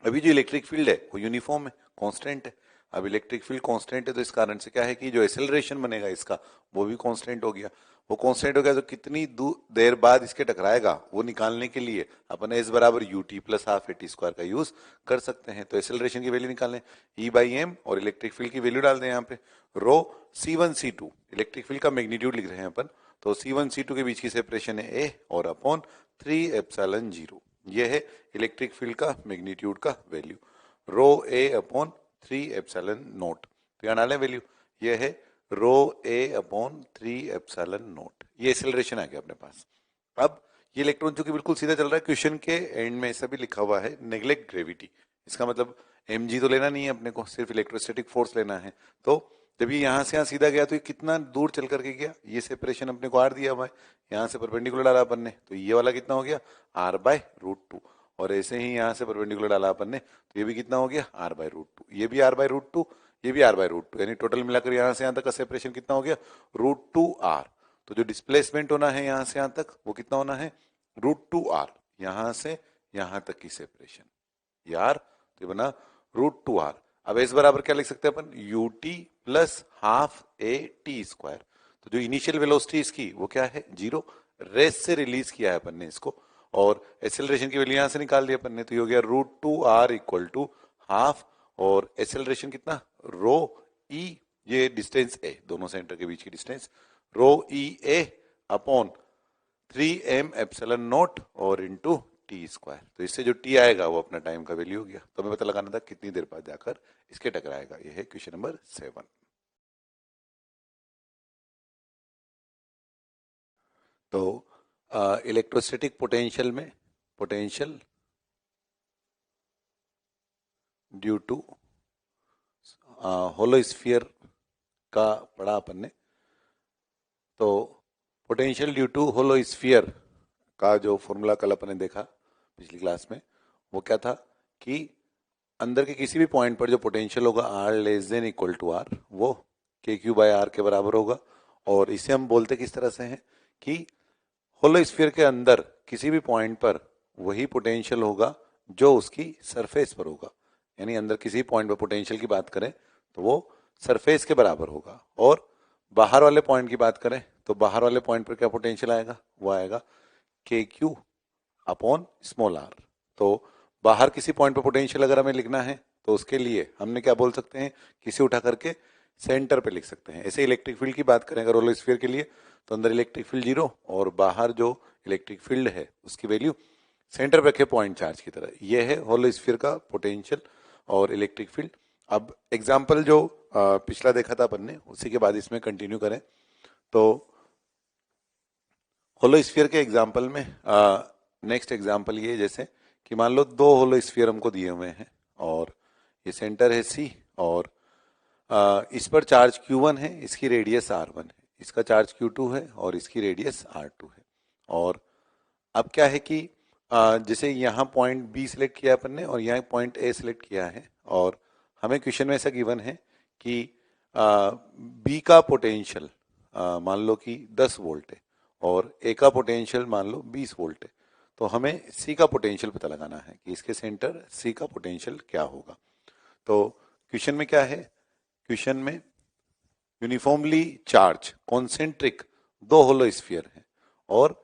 अभी जो इलेक्ट्रिक फील्ड है वो यूनिफॉर्म है, कांस्टेंट है। अब इलेक्ट्रिक फील्ड कांस्टेंट है तो इस कारण से क्या है कि जो एक्सेलरेशन बनेगा इसका वो भी कांस्टेंट हो गया। वो कांस्टेंट हो गया तो कितनी देर बाद इसके टकराएगा वो निकालने के लिए अपन एस बराबर you t plus half a t square का यूज कर सकते हैं। तो एक्सेलरेशन की वैल्यू निकालें ई बाई एम और इलेक्ट्रिक फील्ड की वैल्यू डाल दें यहाँ पे रो C1 C2, इलेक्ट्रिक फील्ड का मैग्नीट्यूड लिख रहे हैं अपन, तो C1 C2 के बीच की सेपरेशन है ए और अपॉन 3 एप्सिलॉन 0, ये है इलेक्ट्रिक फील्ड का मैग्नीट्यूड का वैल्यू, रो ए अपॉन 3 एप्सिलॉन नोट। तो यहाँ डालें वैल्यू, ये है रो ए अपॉन 3 एप्सिलॉन नोट, ये एक्सेलरेशन आ गया अपने पास। अब ये इलेक्ट्रॉन चूंकि बिल्कुल सीधा चल रहा है, क्वेश्चन के एंड में ऐसा भी लिखा हुआ है नेग्लेक्ट ग्रेविटी, इसका मतलब mg तो लेना नहीं है अपने को, सिर्फ इलेक्ट्रोस्टैटिक फोर्स लेना है। तो जब ये यहाँ से यहाँ सीधा गया तो ये कितना दूर चल करके गया, ये सेपरेशन अपने को आर दिया हुआ है, यहाँ से परपेंडिकुलर डाला अपन ने तो ये वाला कितना हो गया r बाय रूट टू, और ऐसे ही यहाँ से परपेंडिकुलर डाला अपन ने तो ये भी कितना हो गया r बाय रूट टू, ये भी r बाय रूट टू, ये भी r बाय रूट टू, यानी टोटल मिलाकर यहाँ से यहाँ तक का सेपरेशन कितना हो गया रूट टू r। तो जो डिस्प्लेसमेंट होना है यहाँ से यहाँ तक वो कितना होना है रूट टू r, यहाँ से यहाँ तक की सेपरेशन यार, तो ये बना रूट टू r। अब इस बराबर क्या लिख सकते हैं अपन u t plus half a t square, तो जो इनिशियल वेलोसिटी इसकी वो क्या है 0, रेस्ट से रिलीज किया है अपन ने इसको, और एक्सेलरेशन की वैल्यू यहां से निकाल दी अपन ने, तो ये हो गया root two R equal to half, और एक्सेलरेशन कितना रो ई, ये डिस्टेंस ए दोनों सेंटर के बीच की distance, rho E A upon 3m epsilon naught और इनटू टी स्क्वायर। तो इससे जो टी आएगा वो अपना टाइम का वैल्यू हो गया, तो हमें पता लगाना था कितनी देर बाद जाकर इसके टकराएगा। ये है क्वेश्चन नंबर 7। तो इलेक्ट्रोस्टैटिक पोटेंशियल में potential due to hollow sphere का पढ़ा अपन ने, तो potential due to hollow sphere का जो फॉर्मूला कल अपन ने देखा पिछली क्लास में वो क्या था कि अंदर के किसी भी पॉइंट पर जो पोटेंशियल होगा r less than equal to r वो के क्यू बाय आर के बराबर होगा, और इसे हम बोलते किस तरह से हैं कि होलो स्फीयर के अंदर किसी भी पॉइंट पर वही पोटेंशियल होगा जो उसकी सरफेस पर होगा, यानी अंदर किसी पॉइंट पर पोटेंशियल की बात करें तो वो सरफेस के बराबर होगा, और बाहर वाले पॉइंट की बात करें तो बाहर वाले पॉइंट पर क्या पोटेंशियल आएगा वो आएगा के क्यू अपॉन स्मॉल आर। तो बाहर किसी पॉइंट पर पोटेंशियल अगर हमें लिखना है तो उसके लिए हमने क्या बोल सकते हैं किसी उठा करके सेंटर पे लिख सकते हैं। ऐसे इलेक्ट्रिक फील्ड की बात करें अगर होलो स्फीयर के लिए तो अंदर इलेक्ट्रिक फील्ड 0 और बाहर जो इलेक्ट्रिक फील्ड है उसकी वैल्यू सेंटर पे रखे पॉइंट चार्ज की तरह, यह है होलो स्फीयर का पोटेंशियल और इलेक्ट्रिक फील्ड। अब एग्जाम्पल जो पिछला देखा था अपन ने उसी के बाद इसमें कंटिन्यू करें, तो होलो स्फीयर के एग्जाम्पल में नेक्स्ट एग्जाम्पल ये जैसे कि मान लो दो होलो स्फीयर हमको दिए हुए हैं और ये सेंटर है C और इस पर चार्ज Q1 है, इसकी रेडियस R1 है, इसका चार्ज Q2 है और इसकी रेडियस R2 है। और अब क्या है कि जैसे यहाँ पॉइंट B सिलेक्ट किया अपन ने और यहाँ पॉइंट A सिलेक्ट किया है, और हमें क्वेश्चन में ऐसा गिवन है कि B का पोटेंशियल मान लो कि 10 वोल्ट है और A का पोटेंशियल मान लो 20 वोल्ट है, तो हमें C का पोटेंशियल पता लगाना है कि इसके सेंटर C का पोटेंशियल क्या होगा। तो क्वेश्चन में क्या है, क्वेश्चन में यूनिफॉर्मली चार्ज कॉन्सेंट्रिक दो होलो स्फीयर हैं और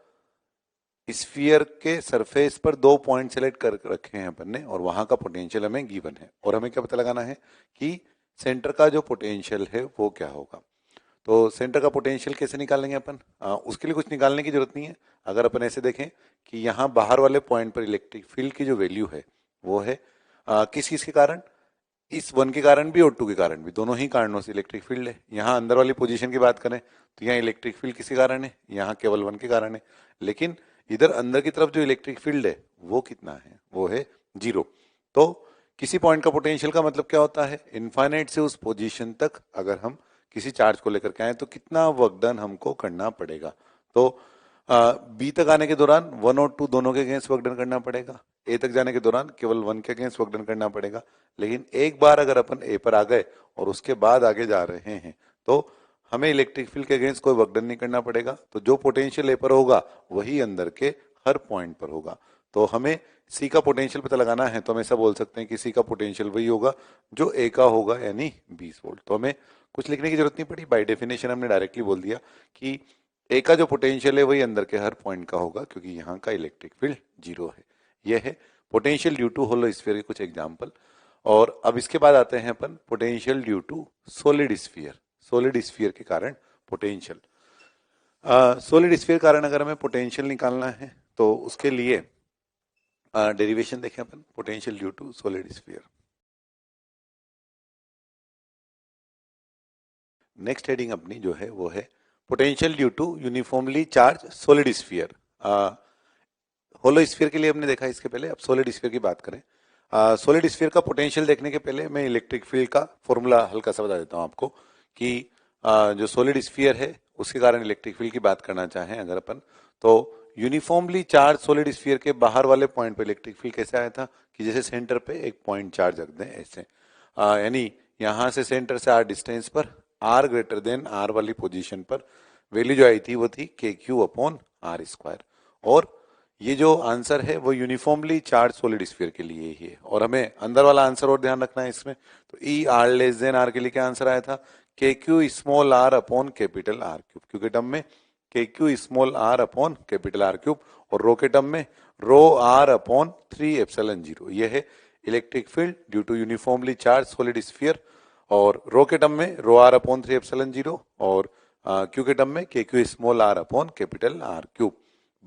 स्फीयर के सरफेस पर दो पॉइंट सेलेक्ट कर रखे हैं अपन ने और वहां का पोटेंशियल हमें गिवन है, और हमें क्या पता लगाना है कि सेंटर का जो पोटेंशियल है वो क्या होगा। तो सेंटर का पोटेंशियल कैसे निकालेंगे अपन, उसके लिए कुछ निकालने की जरूरत नहीं है। अगर अपन ऐसे देखें कि यहाँ बाहर वाले पॉइंट पर इलेक्ट्रिक फील्ड की जो वैल्यू है वो है किस किस के कारण, इस 1 के कारण भी और 2 के कारण भी, दोनों ही कारणों से इलेक्ट्रिक फील्ड है। यहाँ अंदर वाली पोजीशन की बात करें तो यहाँ इलेक्ट्रिक फील्ड किसी कारण है, यहाँ केवल 1 के कारण है, लेकिन इधर अंदर की तरफ जो इलेक्ट्रिक फील्ड है वो कितना है वो है 0। तो किसी पॉइंट का पोटेंशियल का मतलब क्या होता है, इनफाइनाइट से उस पोजीशन तक अगर हम किसी चार्ज को लेकर के आए तो कितना वर्क डन हमको करना पड़ेगा। तो बी तक आने के दौरान 1 और 2 दोनों के अगेंस्ट वर्क डन करना पड़ेगा, ए तक जाने के दौरान केवल 1 के अगेंस्ट वर्क डन करना पड़ेगा। लेकिन एक बार अगर अपन ए पर आ गए और उसके बाद आगे जा रहे हैं तो हमें इलेक्ट्रिक फील्ड के अगेंस्ट कोई वर्क डन नहीं करना पड़ेगा। तो जो पोटेंशियल ए पर होगा वही अंदर के हर पॉइंट पर होगा। तो हमें सी का पोटेंशियल पता लगाना है तो हम ऐसा बोल सकते हैं कि सी का पोटेंशियल वही होगा जो ए का होगा, यानी 20 वोल्ट। तो हमें कुछ लिखने की जरूरत नहीं पड़ी, बाय डेफिनेशन हमने डायरेक्टली बोल दिया कि ए का जो पोटेंशियल है वही अंदर के हर पॉइंट का होगा, क्योंकि यहाँ का इलेक्ट्रिक फील्ड 0 है। यह है potential due to hollow sphere के कुछ एग्जाम्पल। और अब इसके बाद आते हैं अपन potential due to solid sphere. Solid sphere के कारण पोटेंशियल, सॉलिड स्फीयर के कारण अगर हमें पोटेंशियल निकालना है तो उसके लिए डेरिवेशन देखें अपन, potential due to solid sphere. Next heading अपनी जो है वो है potential due to uniformly charge solid sphere. Hollow sphere के लिए हमने देखा इसके पहले, अब सॉलिड स्फीयर की बात करें। सॉलिड स्फीयर का पोटेंशियल देखने के पहले मैं इलेक्ट्रिक फील्ड का फॉर्मूला हल्का सा बता देता हूं आपको कि जो सॉलिड स्फीयर है उसके कारण इलेक्ट्रिक फील्ड की बात करना चाहें अगर अपन, तो यूनिफॉर्मली चार्ज सॉलिड स्फीयर के बाहर वाले पॉइंट पे इलेक्ट्रिक फील्ड कैसे आया था कि जैसे सेंटर पे एक पॉइंट चार्ज रख दें ऐसे, यानी यहां से सेंटर से आर डिस्टेंस पर आर ग्रेटर देन आर वाली पोजीशन पर वैल्यू जो आई थी वो थी के क्यू अपॉन आर स्क्वायर। और ये जो आंसर है वो यूनिफॉर्मली चार्ज सॉलिड स्फीयर के लिए ही है। और हमें अंदर वाला आंसर और ध्यान रखना है इसमें, तो E R less than R के लिए क्या आंसर आया था, K Q small R upon capital are cube. Q के टर्म में K Q small R upon capital are cube, और रो के टर्म में रो आर अपॉन 3 एप्सिलॉन 0। यह है electric field due to uniformly charge solid sphere. और rho के term में रो आर अपॉन 3 एप्सिलॉन 0 और क्यू के टर्म में K Q small R upon capital are cube.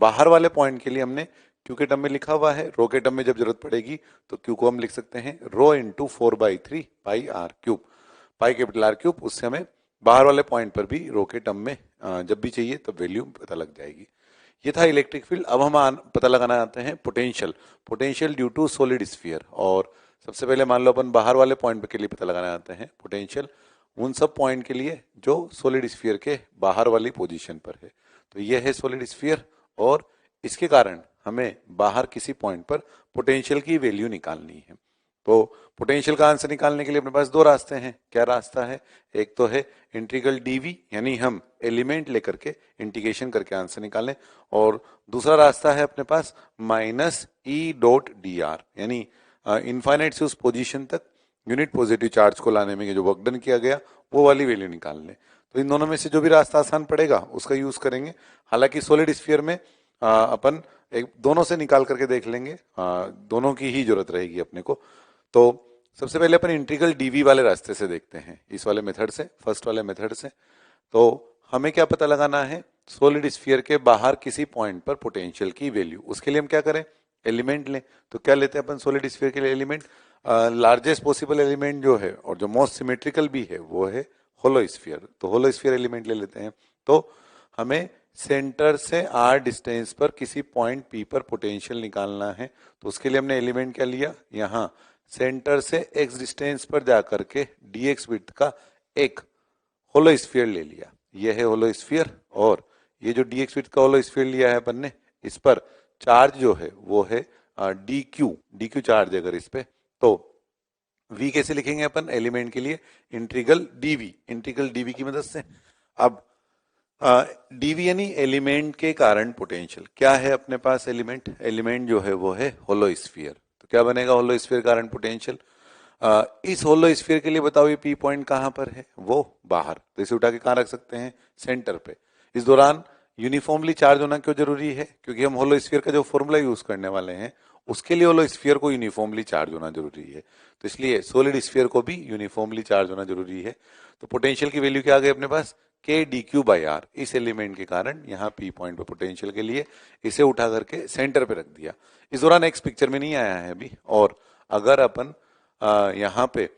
बाहर वाले पॉइंट के लिए हमने क्यू के टर्म में लिखा हुआ है, रो के टर्म में जब जरूरत पड़ेगी तो क्यू को हम लिख सकते हैं rho into 4/3 pi r cube, pi capital are cube. उससे हमें बाहर वाले पॉइंट पर भी रो के टर्म में जब भी चाहिए तब वैल्यू पता लग जाएगी। ये था इलेक्ट्रिक फील्ड। अब हम पता लगाना आते हैं potential, potential due to solid sphere. और सबसे पहले मान लो अपन बाहर वाले पॉइंट के लिए पता लगाना आते हैं पोटेंशियल उन सब पॉइंट के लिए जो सॉलिड स्फीयर के बाहर वाली पोजीशन पर है। तो यह है सॉलिड स्फीयर और इसके कारण हमें बाहर किसी पॉइंट पर पोटेंशियल की वैल्यू निकालनी है। तो पोटेंशियल का आंसर निकालने के लिए अपने पास दो रास्ते हैं। क्या रास्ता है, एक तो है इंटीग्रल डीवी, यानी हम एलिमेंट लेकर के इंटीग्रेशन करके आंसर निकालें, और दूसरा रास्ता है अपने पास minus E dot D r, यानी इनफाइनाइट से उस पोजीशन तक यूनिट पॉजिटिव चार्ज को लाने में जो वर्क डन किया गया वो वाली वैल्यू निकाल लें। तो इन दोनों में से जो भी रास्ता आसान पड़ेगा उसका यूज करेंगे। हालांकि सॉलिड स्फीयर में अपन एक दोनों से निकाल करके देख लेंगे, दोनों की ही जरूरत रहेगी अपने को। तो सबसे पहले अपन इंटीग्रल डीवी वाले रास्ते से देखते हैं, इस वाले मेथड से, फर्स्ट वाले मेथड से। तो हमें क्या पता लगाना है, सॉलिड स्फीयर के बाहर किसी पॉइंट पर पोटेंशियल की वैल्यू। उसके लिए हम क्या करें, एलिमेंट लें। तो क्या लेते हैं अपन सॉलिड स्फीयर के लिए एलिमेंट, लार्जेस्ट पॉसिबल एलिमेंट जो है और जो मोस्ट सिमेट्रिकल भी है वो है होलो स्फीयर। तो होलो स्फीयर एलिमेंट ले लेते हैं। तो हमें सेंटर से आर डिस्टेंस पर किसी पॉइंट पी पर पोटेंशियल निकालना है। तो उसके लिए हमने एलिमेंट क्या लिया, यहाँ सेंटर से एक्स डिस्टेंस पर जाकर के डीएक्स विड्थ का एक होलो स्फीयर ले लिया। यह है होलो स्फीयर, और ये जो डीएक्स विड्थ का होलो स्फीयर लिया है अपन ने, इस पर चार्ज जो है वो है डी क्यू चार्ज है अगर इस पे। तो v कैसे लिखेंगे अपन एलिमेंट के लिए, इंटीग्रल डीवी की मदद से। अब डीवी यानी एलिमेंट के कारण पोटेंशियल। क्या है अपने पास एलिमेंट जो है वो है होलो स्फीयर। तो क्या बनेगा होलो स्फीयर कारण पोटेंशियल। इस होलो स्फीयर के लिए बताओ ये पी पॉइंट कहां पर है, वो बाहर। तो इसे उठा के कहां रख सकते हैं, सेंटर पे। इस दौरान यूनिफॉर्मली चार्ज होना क्यों जरूरी है, क्योंकि हम होलो स्फीयर का जो फॉर्मूला यूज करने वाले हैं उसके लिए होलो स्फीयर को यूनिफॉर्मली चार्ज होना जरूरी है। तो इसलिए सॉलिड स्फीयर को भी यूनिफॉर्मली चार्ज होना जरूरी है। तो पोटेंशियल की वैल्यू क्या आ गई अपने पास, के डी क्यू बाई आर। इस एलिमेंट के कारण यहाँ पी पॉइंट पर पोटेंशियल के लिए इसे उठा करके सेंटर पे रख दिया। इस दौरान एक्स पिक्चर में नहीं आया है अभी। और अगर अपन यहाँ पे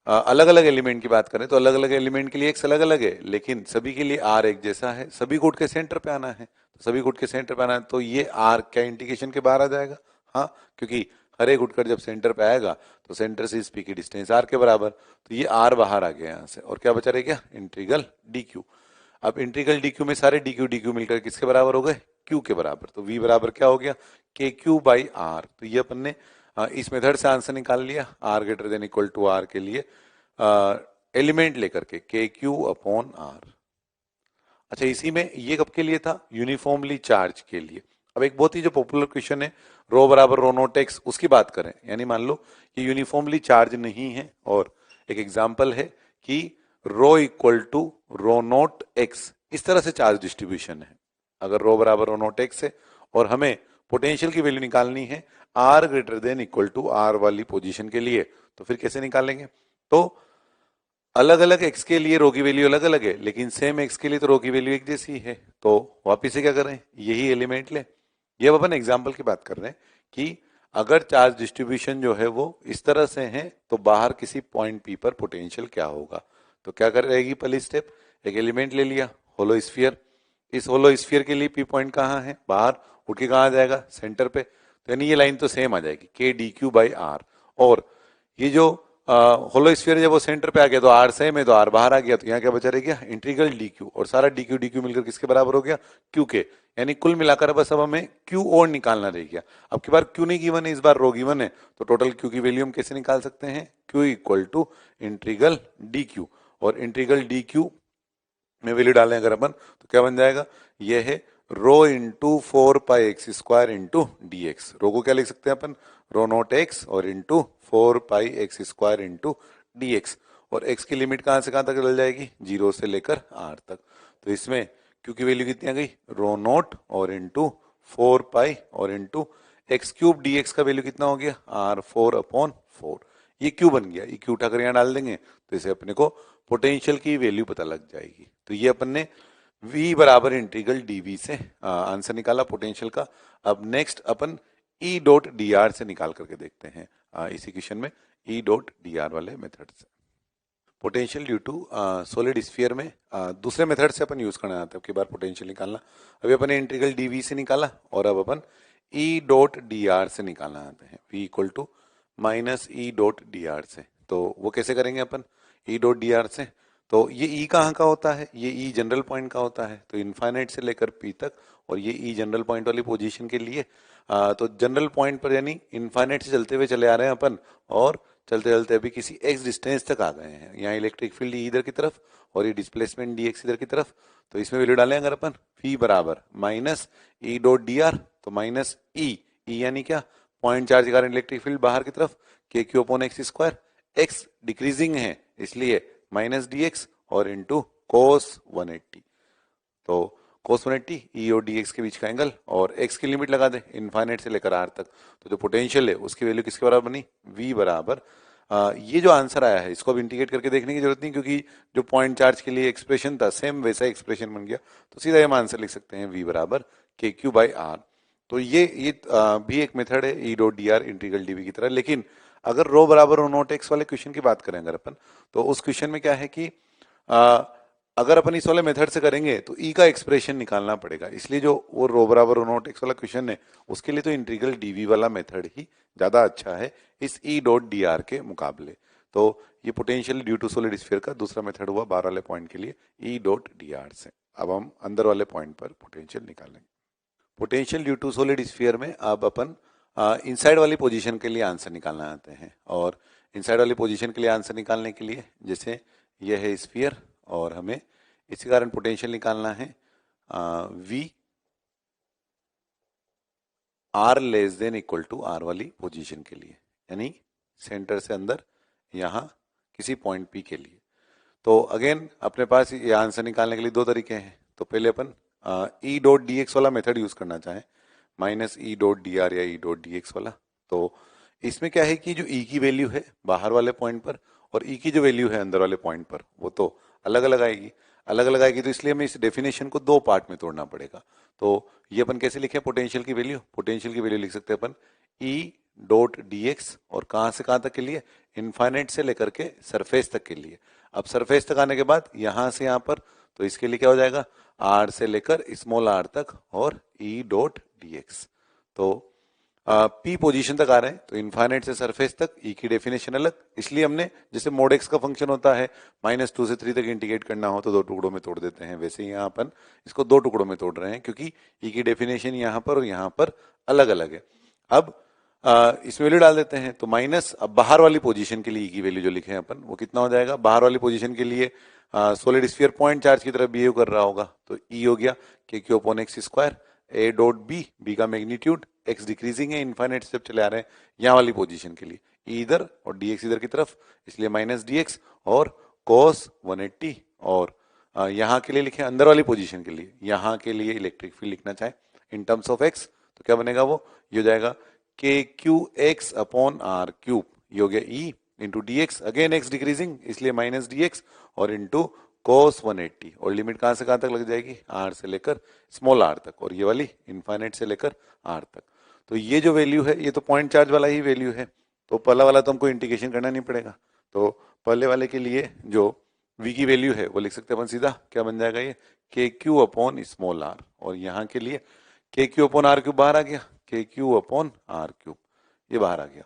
अलग अलग एलिमेंट की बात करें तो अलग अलग एलिमेंट के लिए एक्स अलग अलग है, लेकिन सभी के लिए आर एक जैसा है। सभी को उठ के सेंटर पे आना है, तो सभी को उठ के सेंटर पे आना है। तो ये आर क्या इंटीग्रेशन के बाहर आ जाएगा, हाँ, क्योंकि हर एक उठकर जब सेंटर पे आएगा तो सेंटर से इस पी की डिस्टेंस आर के बराबर। तो ये आर बाहर आ गया यहाँ से, और क्या बचा रह गया, इंटीग्रल डी क्यू। अब इंटीग्रल डी क्यू में सारे डी क्यू मिलकर किसके बराबर हो गए, क्यू के बराबर। तो v बराबर क्या हो गया, के क्यू बाई आर। तो ये अपन ने इस मेथड से आंसर निकाल लिया r greater than equal to r के लिए एलिमेंट लेकर के के क्यू अपॉन आर। अच्छा, इसी में ये कब के लिए था, यूनिफॉर्मली चार्ज के लिए। अब एक बहुत ही जो पॉपुलर क्वेश्चन है रो बराबर रो नोट एक्स, उसकी बात करें, यानी मान लो कि यूनिफॉर्मली चार्ज नहीं है और एक एग्जांपल है कि rho equal to rho naught x, इस तरह से चार्ज डिस्ट्रीब्यूशन है। अगर रो बराबर रो नोट एक्स है और हमें पोटेंशियल की वैल्यू निकालनी है R greater than equal to R वाली पोजीशन के लिए, तो फिर कैसे निकालेंगे। तो अलग अलग एक्स के लिए रो की वैल्यू अलग अलग है, लेकिन सेम एक्स के लिए तो रो की वैल्यू एक जैसी है। तो वापिस से क्या करें, यही एलिमेंट ले। ये अब अपन एग्जाम्पल की बात कर रहे हैं कि अगर चार्ज डिस्ट्रीब्यूशन जो है वो इस तरह से है तो बाहर किसी पॉइंट पी पर पोटेंशियल क्या होगा। तो क्या कर रहेगी पहली स्टेप, एक एलिमेंट ले लिया होलो स्फीयर। इस होलो स्फीयर के लिए पी पॉइंट कहाँ है, बाहर, उठ के कहाँ जाएगा, सेंटर पे। तो यानी ये लाइन तो सेम आ जाएगी के डी क्यू बाई आर। और ये जो होलो स्फीयर जब वो सेंटर पे आ गया तो आर सेम है, तो आर बाहर आ गया, तो यहाँ क्या बचा रह गया, इंटीग्रल डी क्यू। और सारा डी क्यू मिलकर किसके बराबर हो गया, क्यू के। यानी कुल मिलाकर बस अब हमें क्यू और निकालना रह गया। अब की बार क्यू नहीं गिवन है, इस बार रो गिवन है, तो टोटल क्यू की वैल्यू हम कैसे निकाल सकते हैं, q equal to integral d q. और इंटीग्रल डी क्यू में वैल्यू डालें अगर अपन, तो क्या बन जाएगा, ये है rho into 4 pi x square into D x. Rho को क्या लिख सकते हैं अपन, रो नोट एक्स और into 4 pi x square into D x. और एक्स की लिमिट कहां से कहां तक डल जाएगी, 0 से लेकर आर तक। तो इसमें क्यू की वैल्यू कितनी आ गई, रो नोट और इंटू 4 पाई और into x cube D x का वैल्यू कितना हो गया, R4/4। ये क्यू बन गया, ये क्यू उठाकर यहाँ डाल देंगे तो इसे अपने को पोटेंशियल की वैल्यू पता लग जाएगी। तो ये अपन ने v बराबर इंटीग्रल dv से आंसर निकाला पोटेंशियल का। अब नेक्स्ट अपन E डॉट डी आर से निकाल करके देखते हैं इसी क्वेश्चन में E डॉट डी आर वाले मेथड से। Potential due to solid sphere में दूसरे मेथड से अपन यूज करना आता है कि बार पोटेंशियल निकालना। अभी अपन ने इंटीग्रल dv से निकाला और अब अपन E डॉट डी आर से निकालना आते हैं, v equal to minus E dot D R से। तो वो कैसे करेंगे अपन, E डॉट डी आर से। तो ये E कहाँ का होता है, ये E जनरल पॉइंट का होता है, तो इनफाइनाइट से लेकर P तक। और ये E जनरल पॉइंट वाली पोजीशन के लिए तो जनरल पॉइंट पर यानी इनफाइनाइट से चलते हुए चले आ रहे हैं अपन, और चलते चलते अभी किसी x डिस्टेंस तक आ गए हैं। यहाँ इलेक्ट्रिक फील्ड E इधर की तरफ और ये डिस्प्लेसमेंट dx इधर की तरफ। तो इसमें वैल्यू डालें अगर अपन, v बराबर minus E dot D R, तो माइनस ई, यानी क्या, पॉइंट चार्ज के कारण इलेक्ट्रिक फील्ड बाहर की तरफ, के Q upon X square, x decreasing है इसलिए माइनस डी एक्स और इंटू कोस 180। तो कोस 180 ई और डी एक्स के बीच का एंगल, और एक्स की लिमिट लगा दे इनफाइनाइट से लेकर आर तक। तो जो पोटेंशियल है उसकी वैल्यू किसके बराबर बनी, v बराबर ये जो आंसर आया है इसको अब इंटीग्रेट करके देखने की जरूरत नहीं, क्योंकि जो पॉइंट चार्ज के लिए एक्सप्रेशन था सेम वैसा एक्सप्रेशन बन गया। तो सीधा हम आंसर लिख सकते हैं v बराबर के क्यू बाई आर। तो ये भी एक मेथड है E dot D R integral D V तरह। लेकिन अगर रो बराबर रो नोट एक्स वाले क्वेश्चन की बात करें अगर अपन, तो उस क्वेश्चन में क्या है कि अगर अपन इस वाले मेथड से करेंगे तो ई का एक्सप्रेशन निकालना पड़ेगा। इसलिए जो वो रो बराबर रो नोट एक्स वाला क्वेश्चन है उसके लिए तो इंटीग्रल डीवी वाला मेथड ही ज्यादा अच्छा है इस ई डॉट डी आर के मुकाबले। तो ये potential due to solid sphere का दूसरा मेथड हुआ बाहर वाले पॉइंट के लिए ई डॉट डी आर से। अब हम अंदर वाले पॉइंट पर पोटेंशियल निकालेंगे। Potential due to solid sphere में अब अपन इनसाइड वाली पोजीशन के लिए आंसर निकालना आते हैं। और इनसाइड वाली पोजीशन के लिए आंसर निकालने के लिए, जैसे यह है स्फीयर और हमें इसी कारण पोटेंशियल निकालना है v r less than equal to R वाली पोजीशन के लिए, यानी सेंटर से अंदर यहाँ किसी पॉइंट p के लिए। तो अगेन अपने पास ये आंसर निकालने के लिए दो तरीके हैं। तो पहले अपन ई डॉट डी एक्स वाला मेथड यूज करना चाहें, minus E dot D R या ई डॉट डी एक्स वाला। तो इसमें क्या है कि जो ई की वैल्यू है बाहर वाले पॉइंट पर और ई की जो वैल्यू है अंदर वाले पॉइंट पर वो तो अलग अलग आएगी, अलग अलग आएगी। तो इसलिए हमें इस डेफिनेशन को दो पार्ट में तोड़ना पड़ेगा। तो ये अपन कैसे लिखें पोटेंशियल की वैल्यू, पोटेंशियल की वैल्यू लिख सकते हैं अपन ई डॉट डी एक्स, और कहां से कहां तक के लिए, इनफाइनाइट से लेकर के सरफेस तक के लिए। अब सरफेस तक आने के बाद यहां से यहां पर, तो इसके लिए क्या हो जाएगा, आर से लेकर स्मॉल आर तक और ई डॉट डी एक्स। तो पी पोजीशन तक आ रहे हैं तो इनफाइनाइट से सरफेस तक ई की डेफिनेशन अलग, इसलिए हमने जैसे मोड एक्स का फंक्शन होता है -2 से 3 तक इंटीग्रेट करना हो तो दो टुकड़ों में तोड़ देते हैं, वैसे ही यहाँ अपन इसको दो टुकड़ों में तोड़ रहे हैं क्योंकि ई की डेफिनेशन यहाँ पर और यहाँ पर अलग अलग है। अब इसमें वैल्यू डाल देते हैं तो माइनस, अब बाहर वाली पोजीशन के लिए ई की वैल्यू जो लिखे हैं अपन वो कितना हो जाएगा, बाहर वाली पोजीशन के लिए सॉलिड स्फीयर पॉइंट चार्ज की तरफ बिहेव कर रहा होगा तो ई हो गया के Q upon X square, A dot B, B का मैग्नीट्यूड, एक्स डिक्रीजिंग है इनफाइनाइट से जब चले आ रहे हैं यहाँ वाली पोजीशन के लिए, ई इधर और डी एक्स इधर की तरफ, इसलिए माइनस डी एक्स और cos 180, और यहाँ के लिए लिखे अंदर वाली पोजीशन के लिए, यहाँ के लिए इलेक्ट्रिक फील्ड लिखना चाहे इन टर्म्स ऑफ एक्स तो क्या बनेगा, वो ये हो जाएगा K Q X upon R cube, ये हो गया E into D X, again X decreasing इसलिए माइनस डी एक्स और इंटू cos 180, और लिमिट कहां से कहां तक लग जाएगी, आर से लेकर स्मॉल आर तक, और ये वाली इनफाइनाइट से लेकर आर तक। तो ये जो वैल्यू है ये तो पॉइंट चार्ज वाला ही वैल्यू है, तो पहला वाला तो हमको इंटीग्रेशन करना नहीं पड़ेगा, तो पहले वाले के लिए जो v की वैल्यू है वो लिख सकते हैं अपन सीधा, क्या बन जाएगा ये K Q upon small are, और यहाँ के लिए के क्यू अपॉन आर क्यूब बाहर आ गया, के क्यू अपॉन आर क्यूब ये बाहर आ गया,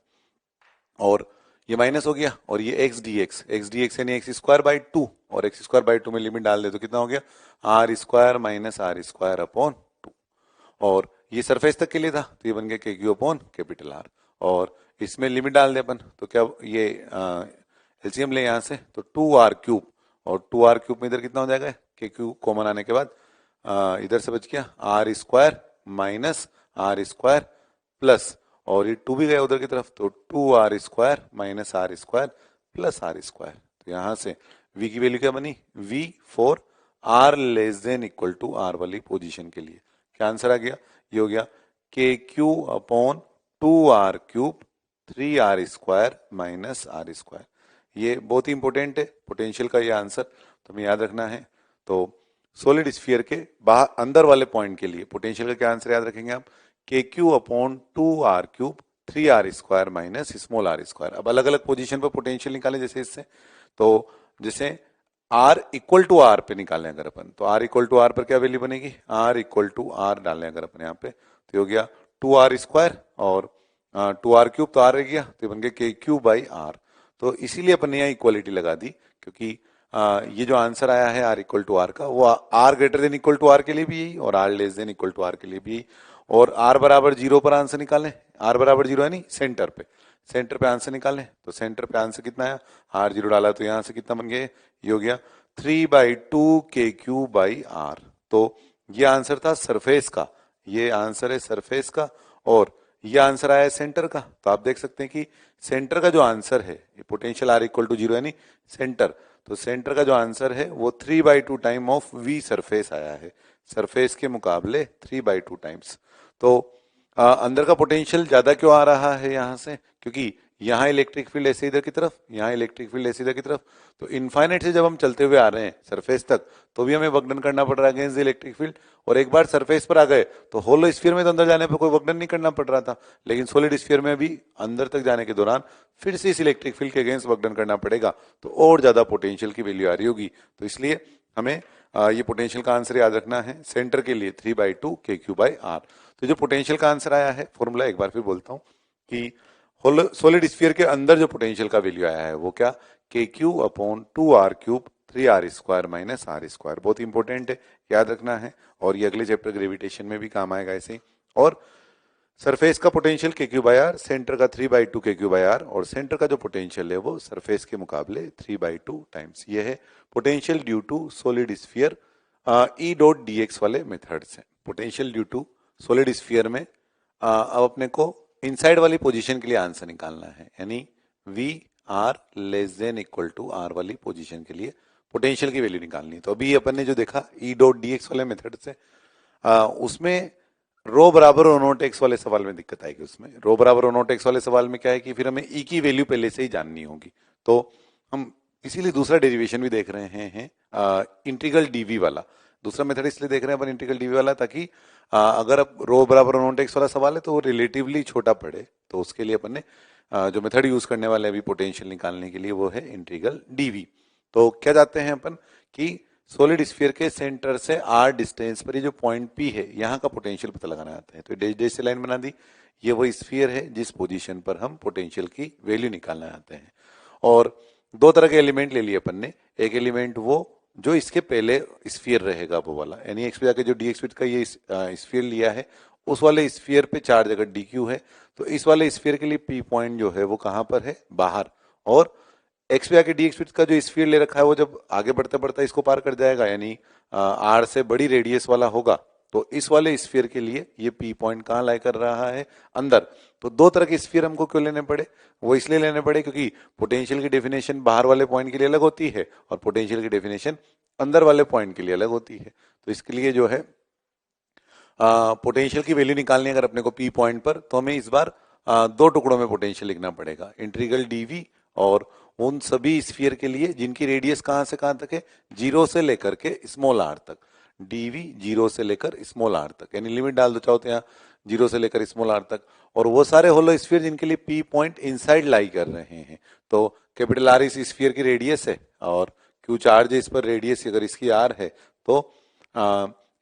और ये माइनस हो गया, और ये एक्स डी एक्स यानी एक्स स्क्वायर बाई 2, और एक्स स्क्वायर बाई 2 में लिमिट डाल दे तो कितना हो गया R square minus R square upon 2, और ये सरफेस तक के लिए था तो ये बन गया के क्यू अपॉन कैपिटल आर, और इसमें लिमिट डाल दे अपन तो क्या ये एलसीएम ले यहाँ से तो 2r क्यूब, और 2r क्यूब में इधर कितना हो जाएगा के क्यू कॉमन आने के बाद इधर से बच गया R square minus R square plus, और ये 2 भी गया उधर की तरफ तो 2r square minus R square plus R square, तो यहाँ से v की वैल्यू क्या बनी, v for r less than equal to r वाली पोजीशन के लिए क्या आंसर आ गया, ये हो गया के Q upon 2r cube 3r square minus R square. ये बहुत ही इंपॉर्टेंट है पोटेंशियल का ये आंसर, तो हमें याद रखना है। तो सॉलिड स्फीयर के बाहर अंदर वाले पॉइंट के लिए पोटेंशियल का क्या आंसर याद रखेंगे आप, K Q upon 2r cube 3r square minus small R square. अब अलग अलग पोजीशन पर पोटेंशियल निकालें जैसे इससे, तो जैसे r इक्वल टू आर पे निकालें अगर अपन, तो r इक्वल टू आर पर क्या वैल्यू बनेगी, r इक्वल टू आर डालें अगर अपन यहाँ पे तो हो गया 2r स्क्वायर और 2r क्यूब तो r रह गया तो बन गया के क्यू बाई आर। तो इसीलिए अपन ने यहाँ इक्वालिटी लगा दी क्योंकि ये जो आंसर आया है r इक्वल टू आर का वो r greater than equal to R के लिए भी यही और r less than equal to R के लिए भी यही, और r बराबर 0 पर आंसर निकालें, r बराबर 0 है नहीं सेंटर पे आंसर निकालें तो सेंटर पे आंसर कितना है, r 0 डाला तो यहाँ से कितना बन गया, ये हो गया 3/2 के क्यू बाई आर। तो ये आंसर था सरफेस का, ये आंसर है सरफेस का, और ये आंसर आया है सेंटर का। तो आप देख सकते हैं कि सेंटर का जो आंसर है ये पोटेंशियल r इक्वल टू 0 यानी सेंटर, तो सेंटर का जो आंसर है वो 3/2 टाइम ऑफ v सरफेस आया है, सरफेस के मुकाबले 3/2 टाइम्स। तो अंदर का पोटेंशियल ज्यादा क्यों आ रहा है यहाँ से, क्योंकि यहाँ इलेक्ट्रिक फील्ड ऐसे इधर की तरफ, यहाँ इलेक्ट्रिक फील्ड ऐसे इधर की तरफ, तो इनफाइनाइट से जब हम चलते हुए आ रहे हैं सरफेस तक तो भी हमें वर्क डन करना पड़ रहा है अगेंस्ट द इलेक्ट्रिक फील्ड, और एक बार सरफेस पर आ गए तो होलो स्फीयर में तो अंदर जाने पर कोई वर्क डन नहीं करना पड़ रहा था, लेकिन सॉलिड स्फीयर में भी अंदर तक जाने के दौरान फिर से इस इलेक्ट्रिक फील्ड के अगेंस्ट वर्क डन करना पड़ेगा, तो और ज्यादा पोटेंशियल की वैल्यू आ रही होगी। तो इसलिए हमें ये पोटेंशियल का आंसर याद रखना है सेंटर के लिए 3/2 के क्यू बाई आर। तो जो पोटेंशियल का आंसर आया है फॉर्मूला एक बार फिर बोलता हूँ कि सॉलिड स्फीयर के अंदर जो पोटेंशियल का वैल्यू आया है वो क्या, K Q upon 2r cube 3r square minus R square. बहुत इंपॉर्टेंट है, याद रखना है, और ये अगले चैप्टर ग्रेविटेशन में भी काम आएगा ऐसे ही। और सरफेस का पोटेंशियल के क्यू बाई आर, सेंटर का 3/2 के क्यू बाई आर, और सेंटर का जो पोटेंशियल है वो सरफेस के मुकाबले 3/2 टाइम्स। ये है potential due to solid sphere E dot D X वाले मेथड से। Potential due to solid sphere में अब अपने को इनसाइड वाली पोजीशन के लिए आंसर निकालना है, यानी V R less than equal to R वाली पोजीशन के लिए पोटेंशियल की वैल्यू निकालनी है। तो अभी अपन ने जो देखा ई डॉट डी एक्स वाले मेथड से उसमें रो बराबर और नॉट एक्स वाले सवाल में दिक्कत आएगी। उसमें रो बराबर और नॉट एक्स वाले सवाल में क्या है कि फिर हमें ई की वैल्यू पहले से ही जाननी होगी, तो हम इसीलिए दूसरा डेरिवेशन भी देख रहे हैं इंटीग्रल डीवी वाला। दूसरा मेथड इसलिए देख रहे हैं अपन इंटीग्रल डीवी वाला ताकि अगर अब रो बराबर और नॉट एक्स वाला सवाल है तो वो रिलेटिवली छोटा पड़े, तो उसके लिए अपन ने जो मेथड यूज करने वाले अभी पोटेंशियल निकालने के लिए वो है इंटीग्रल डीवी। तो क्या जाते हैं अपन कि सॉलिड स्फीयर के सेंटर से r डिस्टेंस पर ये जो पॉइंट P है यहाँ का पोटेंशियल पता लगाना आता है। तो डैश डैश से लाइन बना दी, ये वो स्फीयर है जिस पोजीशन पर हम पोटेंशियल की वैल्यू निकालना आते हैं। और दो तरह के एलिमेंट ले लिए अपन ने, एक एलिमेंट वो जो इसके पहले स्फीयर रहेगा वो वाला, यानी एक्स पे जाके जो डी एक्स का ये स्फीयर लिया है उस वाले स्फीयर पे चार्ज अगर डी क्यू है तो इस वाले स्फीयर के लिए पी पॉइंट जो है वो कहाँ पर है, बाहर। और एक्स पे आके डी एक्स का जो स्फीयर ले रखा है वो जब आगे बढ़ते बढ़ते इसको पार कर जाएगा, यानी आर से बड़ी रेडियस वाला होगा, तो इस वाले स्फीयर के लिए ये पी पॉइंट कहाँ लाई कर रहा है, अंदर। तो दो तरह के स्फीयर हमको क्यों लेने पड़े, वो इसलिए लेने पड़े क्योंकि पोटेंशियल की डेफिनेशन बाहर वाले पॉइंट के लिए अलग होती है और पोटेंशियल की डेफिनेशन अंदर वाले पॉइंट के लिए अलग होती है। तो इसके लिए जो है पोटेंशियल की वैल्यू निकालनी अगर अपने को पी पॉइंट पर, तो हमें इस बार दो टुकड़ों में पोटेंशियल लिखना पड़ेगा, इंटीग्रल डीवी और उन सभी स्फीयर के लिए जिनकी रेडियस कहां से कहां तक है, जीरो से लेकर के स्मॉल आर तक। डीवी जीरो से लेकर स्मॉल आर तक, यानी लिमिट डाल दो चाहो तो यहाँ जीरो से लेकर स्मॉल आर तक। और वो सारे होलो स्फीयर जिनके लिए पी पॉइंट इनसाइड लाई कर रहे हैं। तो कैपिटल आर इस स्फीयर की रेडियस है और क्यू चार्ज है इस पर, रेडियस अगर इसकी आर है तो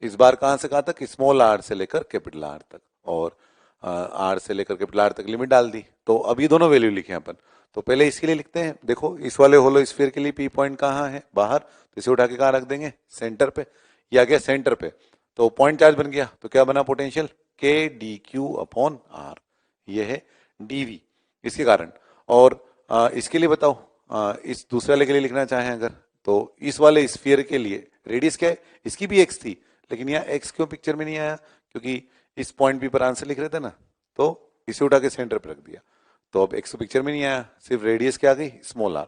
इस बार कहां से कहां तक, स्मॉल आर से लेकर कैपिटल आर तक, और आर से लेकर कैपिटल आर तक लिमिट डाल दी। तो अब ये दोनों वैल्यू लिखे अपन। तो पहले इसके लिए लिखते हैं, देखो इस वाले होलो स्फीयर के लिए पी पॉइंट कहाँ है, बाहर, तो इसे उठा के कहाँ रख देंगे, सेंटर पे। ये आ गया सेंटर पे, तो पॉइंट चार्ज बन गया, तो क्या बना पोटेंशियल, के डी क्यू अपॉन आर, ये है डीवी इसके कारण। और इसके लिए बताओ, इस दूसरे वाले के लिए लिखना चाहें अगर, तो इस वाले स्फीयर के लिए रेडियस क्या है, इसकी भी एक्स थी, लेकिन यहाँ एक्स क्यों पिक्चर में नहीं आया, क्योंकि इस पॉइंट पी पर आंसर लिख रहे थे ना, तो इसे उठा के सेंटर पर रख दिया। तो अब एक्स पिक्चर में नहीं आया, सिर्फ रेडियस क्या आ गई, स्मॉल आर।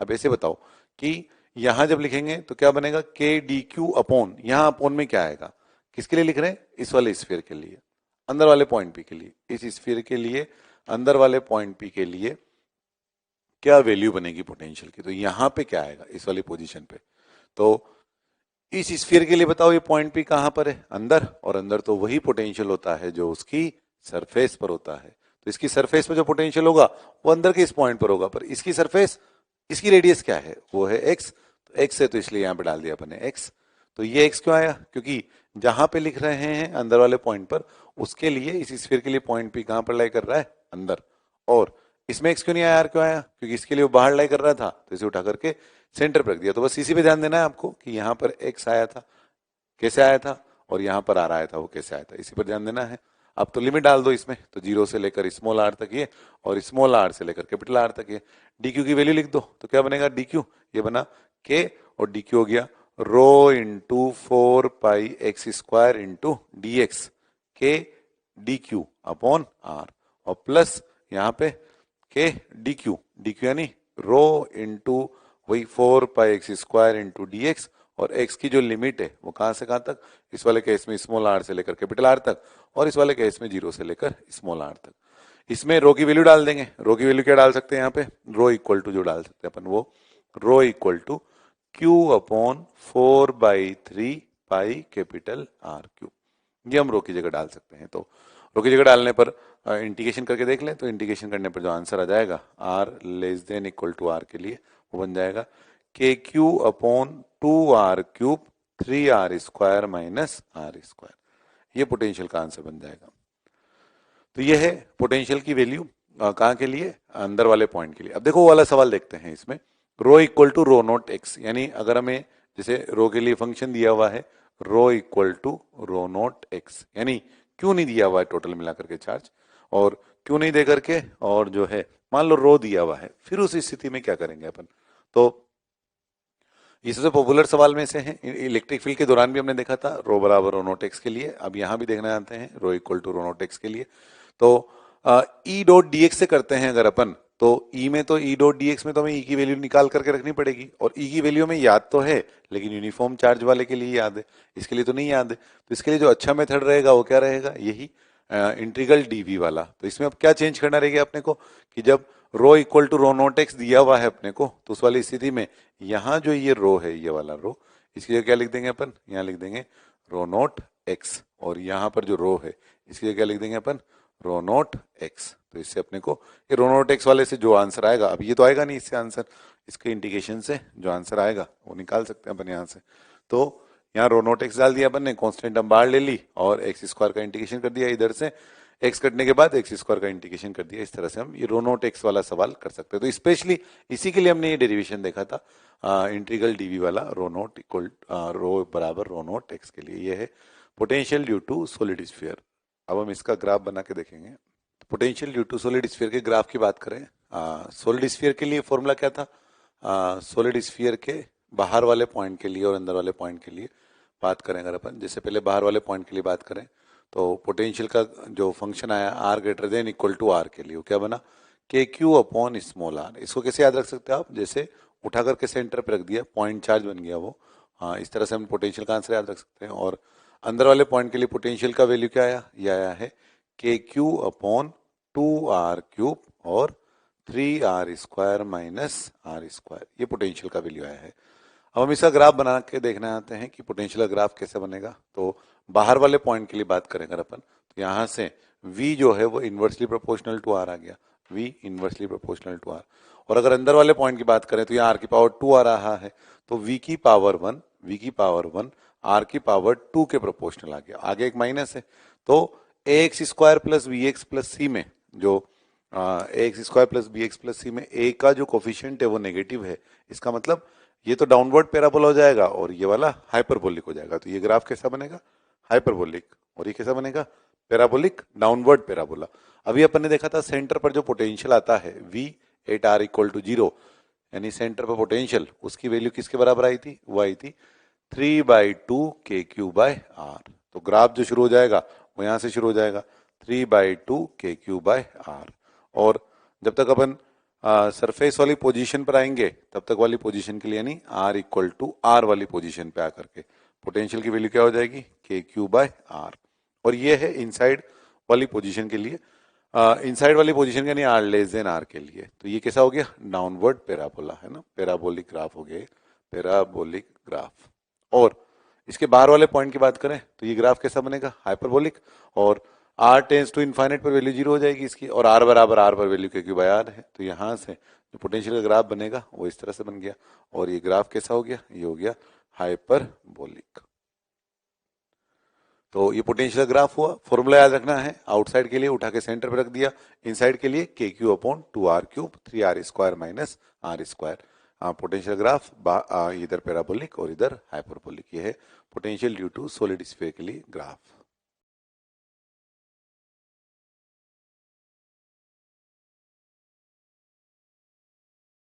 अब ऐसे बताओ कि यहां जब लिखेंगे तो क्या बनेगा, के डी क्यू अपॉन, यहां अपॉन में क्या आएगा, किसके लिए लिख रहे हैं, इस वाले स्फीयर के लिए, अंदर वाले पॉइंट पी के लिए, इस स्फीयर के लिए अंदर वाले पॉइंट पी के लिए क्या वैल्यू बनेगी पोटेंशियल की, तो यहां पे क्या आएगा, इस वाली पोजीशन पे। तो इस स्फीयर के लिए बताओ ये पॉइंट पी कहां पर है, अंदर, और अंदर तो वही पोटेंशियल होता है जो उसकी सरफेस पर होता है। तो इसकी सरफेस पर जो पोटेंशियल होगा वो अंदर के इस पॉइंट पर होगा, पर इसकी सरफेस, इसकी रेडियस क्या है, वो है एक्स, तो एक्स है तो इसलिए यहां पे डाल दिया अपने एक्स। तो ये एक्स क्यों आया, क्योंकि जहां पे लिख रहे हैं अंदर वाले पॉइंट पर, उसके लिए इस स्फीयर के लिए पॉइंट पी कहां पर लाई कर रहा है, अंदर। और इसमें एक्स क्यों नहीं आया, आर क्यों आया, क्योंकि इसके लिए वो बाहर लाई कर रहा था, तो इसे उठा करके सेंटर पर रख दिया। तो बस इसी पे ध्यान देना है आपको कि यहाँ पर एक्स आया था, कैसे आया था, और यहाँ पर आर आया था, वो कैसे आया था, इसी पर ध्यान देना है। अब तो लिमिट डाल दो इसमें, तो जीरो से लेकर स्मॉल आर तक ये, और स्मॉल आर से लेकर कैपिटल आर तक ये। डी क्यू की वैल्यू लिख दो, तो क्या बनेगा, डी क्यू, ये बना के, और डी क्यू हो गया rho into 4πx² into D x, k d q upon r, और प्लस यहाँ पे के डी क्यू यानी रो इंटू वही 4πx² इंटू डी एक्स, और x की जो लिमिट है वो कहां से कहां तक, इस वाले केस में स्मॉल r से लेकर कैपिटल R तक, और इस वाले केस में जीरो से लेकर स्मॉल r तक। इसमें रो की वैल्यू डाल देंगे, रो की वैल्यू क्या डाल सकते हैं यहाँ पे, रो इक्वल टू जो डाल सकते हैं अपन वो रो इक्वल टू q अपॉन 4/3 पाई कैपिटल R क्यूब, ये हम रो की जगह डाल सकते हैं। तो रो की जगह डालने पर इंटीग्रेशन करके देख लें, तो इंटीग्रेशन करने पर जो आंसर आ जाएगा r less than equal to r के लिए, वो बन जाएगा K Q upon 2r cube 3r² minus r²। ये पोटेंशियल का आंसर बन जाएगा। तो ये है पोटेंशियल की वैल्यू कहाँ के लिए, अंदर वाले पॉइंट के लिए। अब देखो वो वाला सवाल देखते हैं इसमें, rho equal to rho naught x, यानी अगर हमें जैसे रो के लिए फंक्शन दिया हुआ है rho equal to rho naught x, यानी क्यों नहीं दिया हुआ है टोटल मिलाकर के चार्ज, और क्यों नहीं दे करके, और जो है मान लो रो दिया हुआ है, फिर उस स्थिति में क्या करेंगे अपन। तो ये सबसे पॉपुलर सवाल में से है, इलेक्ट्रिक फील्ड के दौरान भी हमने देखा था रो बराबर रो नॉट एक्स के लिए, अब यहाँ भी देखना चाहते हैं rho equal to rho naught x के लिए। तो ई डॉट डी एक्स से करते हैं अगर अपन, तो ई में तो ई डॉट डी एक्स में तो हमें ई की वैल्यू निकाल करके रखनी पड़ेगी, और ई की वैल्यू हमें याद तो है लेकिन यूनिफॉर्म चार्ज वाले के लिए याद है, इसके लिए तो नहीं याद है। तो इसके लिए जो अच्छा मेथड रहेगा वो क्या रहेगा, यही इंटीग्रल डीवी वाला। तो इसमें अब क्या चेंज करना रहेगा अपने को, कि जब rho equal to rho naught x दिया हुआ है अपने को, तो उस वाली स्थिति में यहाँ जो ये रो है, ये वाला रो, इसकी जगह क्या लिख देंगे अपन, यहाँ लिख देंगे रो नॉट एक्स, और यहाँ पर जो रो है इसकी जगह क्या लिख देंगे अपन, रो नॉट एक्स। तो इससे अपने को ये रो नॉट एक्स वाले से जो आंसर आएगा, अब ये तो आएगा नहीं इससे आंसर, इसके इंटीग्रेशन से जो आंसर आएगा वो निकाल सकते हैं अपन यहाँ से। तो यहाँ रो नोट एक्स डाल दिया अपन ने, कांस्टेंट हम बाहर ले ली और एक्स स्क्वायर का इंटीग्रेशन कर दिया इधर से, एक्स कटने के बाद एक्स स्क्वायर का इंटीग्रेशन कर दिया। इस तरह से हम ये रो नोट एक्स वाला सवाल कर सकते हैं। तो स्पेशली इसी के लिए हमने ये डेरिवेशन देखा था, इंटीग्रल डीवी वाला, रो नोट इक्वल रो बराबर रो नोट एक्स के लिए। ये है potential due to solid sphere. अब हम इसका ग्राफ बना के देखेंगे। Potential due to solid sphere के ग्राफ की बात करें, सॉलिड स्फीयर के लिए फॉर्मूला क्या था, सॉलिड स्फीयर के बाहर वाले पॉइंट के लिए और अंदर वाले पॉइंट के लिए बात करें अगर अपन, जैसे पहले बाहर वाले पॉइंट के लिए बात करें तो पोटेंशियल का जो फंक्शन आया R greater than equal to R के लिए, वो क्या बना, के क्यू अपॉन स्मॉल आर। इसको कैसे याद रख सकते हैं आप, जैसे उठा करके सेंटर पे रख दिया, पॉइंट चार्ज बन गया वो। हाँ, इस तरह से हम पोटेंशियल का आंसर याद रख सकते हैं। और अंदर वाले पॉइंट के लिए पोटेंशियल का वैल्यू क्या आया, ये आया है के क्यू अपॉन 2r³ और 3r² माइनस r²। ये पोटेंशियल का वैल्यू आया है। अब हम इसका ग्राफ बना के देखना चाहते हैं कि पोटेंशियल का ग्राफ कैसे बनेगा। तो बाहर वाले पॉइंट के लिए बात करें अगर अपन, तो यहाँ से v जो है वो इनवर्सली प्रोपोर्शनल टू r आ गया, v inversely proportional to r। और अगर अंदर वाले पॉइंट की बात करें तो यहाँ r की पावर 2 आ रहा है, तो v की पावर 1 r की पावर 2 के प्रोपोर्शनल आ गया। आगे एक माइनस है, तो ax² plus bx plus c में जो ax² plus bx plus c में a का जो कोफिशिएंट है वो नेगेटिव है। इसका मतलब ये तो डाउनवर्ड पैराबोला हो जाएगा और ये वाला हाइपरबोलिक हो जाएगा। तो ये ग्राफ कैसा बनेगा, हाइपरबोलिक, और ये कैसा बनेगा, पैराबोलिक डाउनवर्ड पैराबोला। अभी अपन ने देखा था सेंटर पर जो पोटेंशियल आता है v at r equal to 0, यानी सेंटर पर पोटेंशियल, उसकी वैल्यू किसके बराबर आई थी, वो आई थी 3/2 KQ/R। तो ग्राफ जो शुरू हो जाएगा वो यहां से शुरू हो जाएगा 3/2 KQ/R। और जब तक अपन सरफेस वाली पोजीशन पर आएंगे तब तक वाली पोजीशन के लिए, यानी r इक्वल टू r वाली पोजीशन पे आकर के पोटेंशियल की वैल्यू क्या हो जाएगी, KQ/R। और ये है इनसाइड वाली पोजीशन के लिए, इनसाइड वाली पोजीशन के, यानी r लेस देन r के लिए। तो ये कैसा हो गया, डाउनवर्ड पैराबोला है ना, पैराबोलिक ग्राफ हो गया, पैराबोलिक ग्राफ। और इसके बाहर वाले पॉइंट की बात करें तो ये ग्राफ कैसा बनेगा, हाइपरबोलिक। और r टेंस टू इनफाइनाइट पर वैल्यू 0 हो जाएगी इसकी, और r बराबर r पर वैल्यू KQ/R है। तो यहाँ से जो पोटेंशियल का ग्राफ बनेगा वो इस तरह से बन गया। और ये ग्राफ कैसा हो गया, ये हो गया हाइपरबोलिक। तो ये पोटेंशियल ग्राफ हुआ। फॉर्मूला याद रखना है, आउटसाइड के लिए उठा के सेंटर पे रख दिया, इनसाइड के लिए KQ/2r³ 3r² minus r²। Potential graph इधर पैराबोलिक और इधर हाइपरबोलिक। ये है potential due to solid sphere के लिए ग्राफ।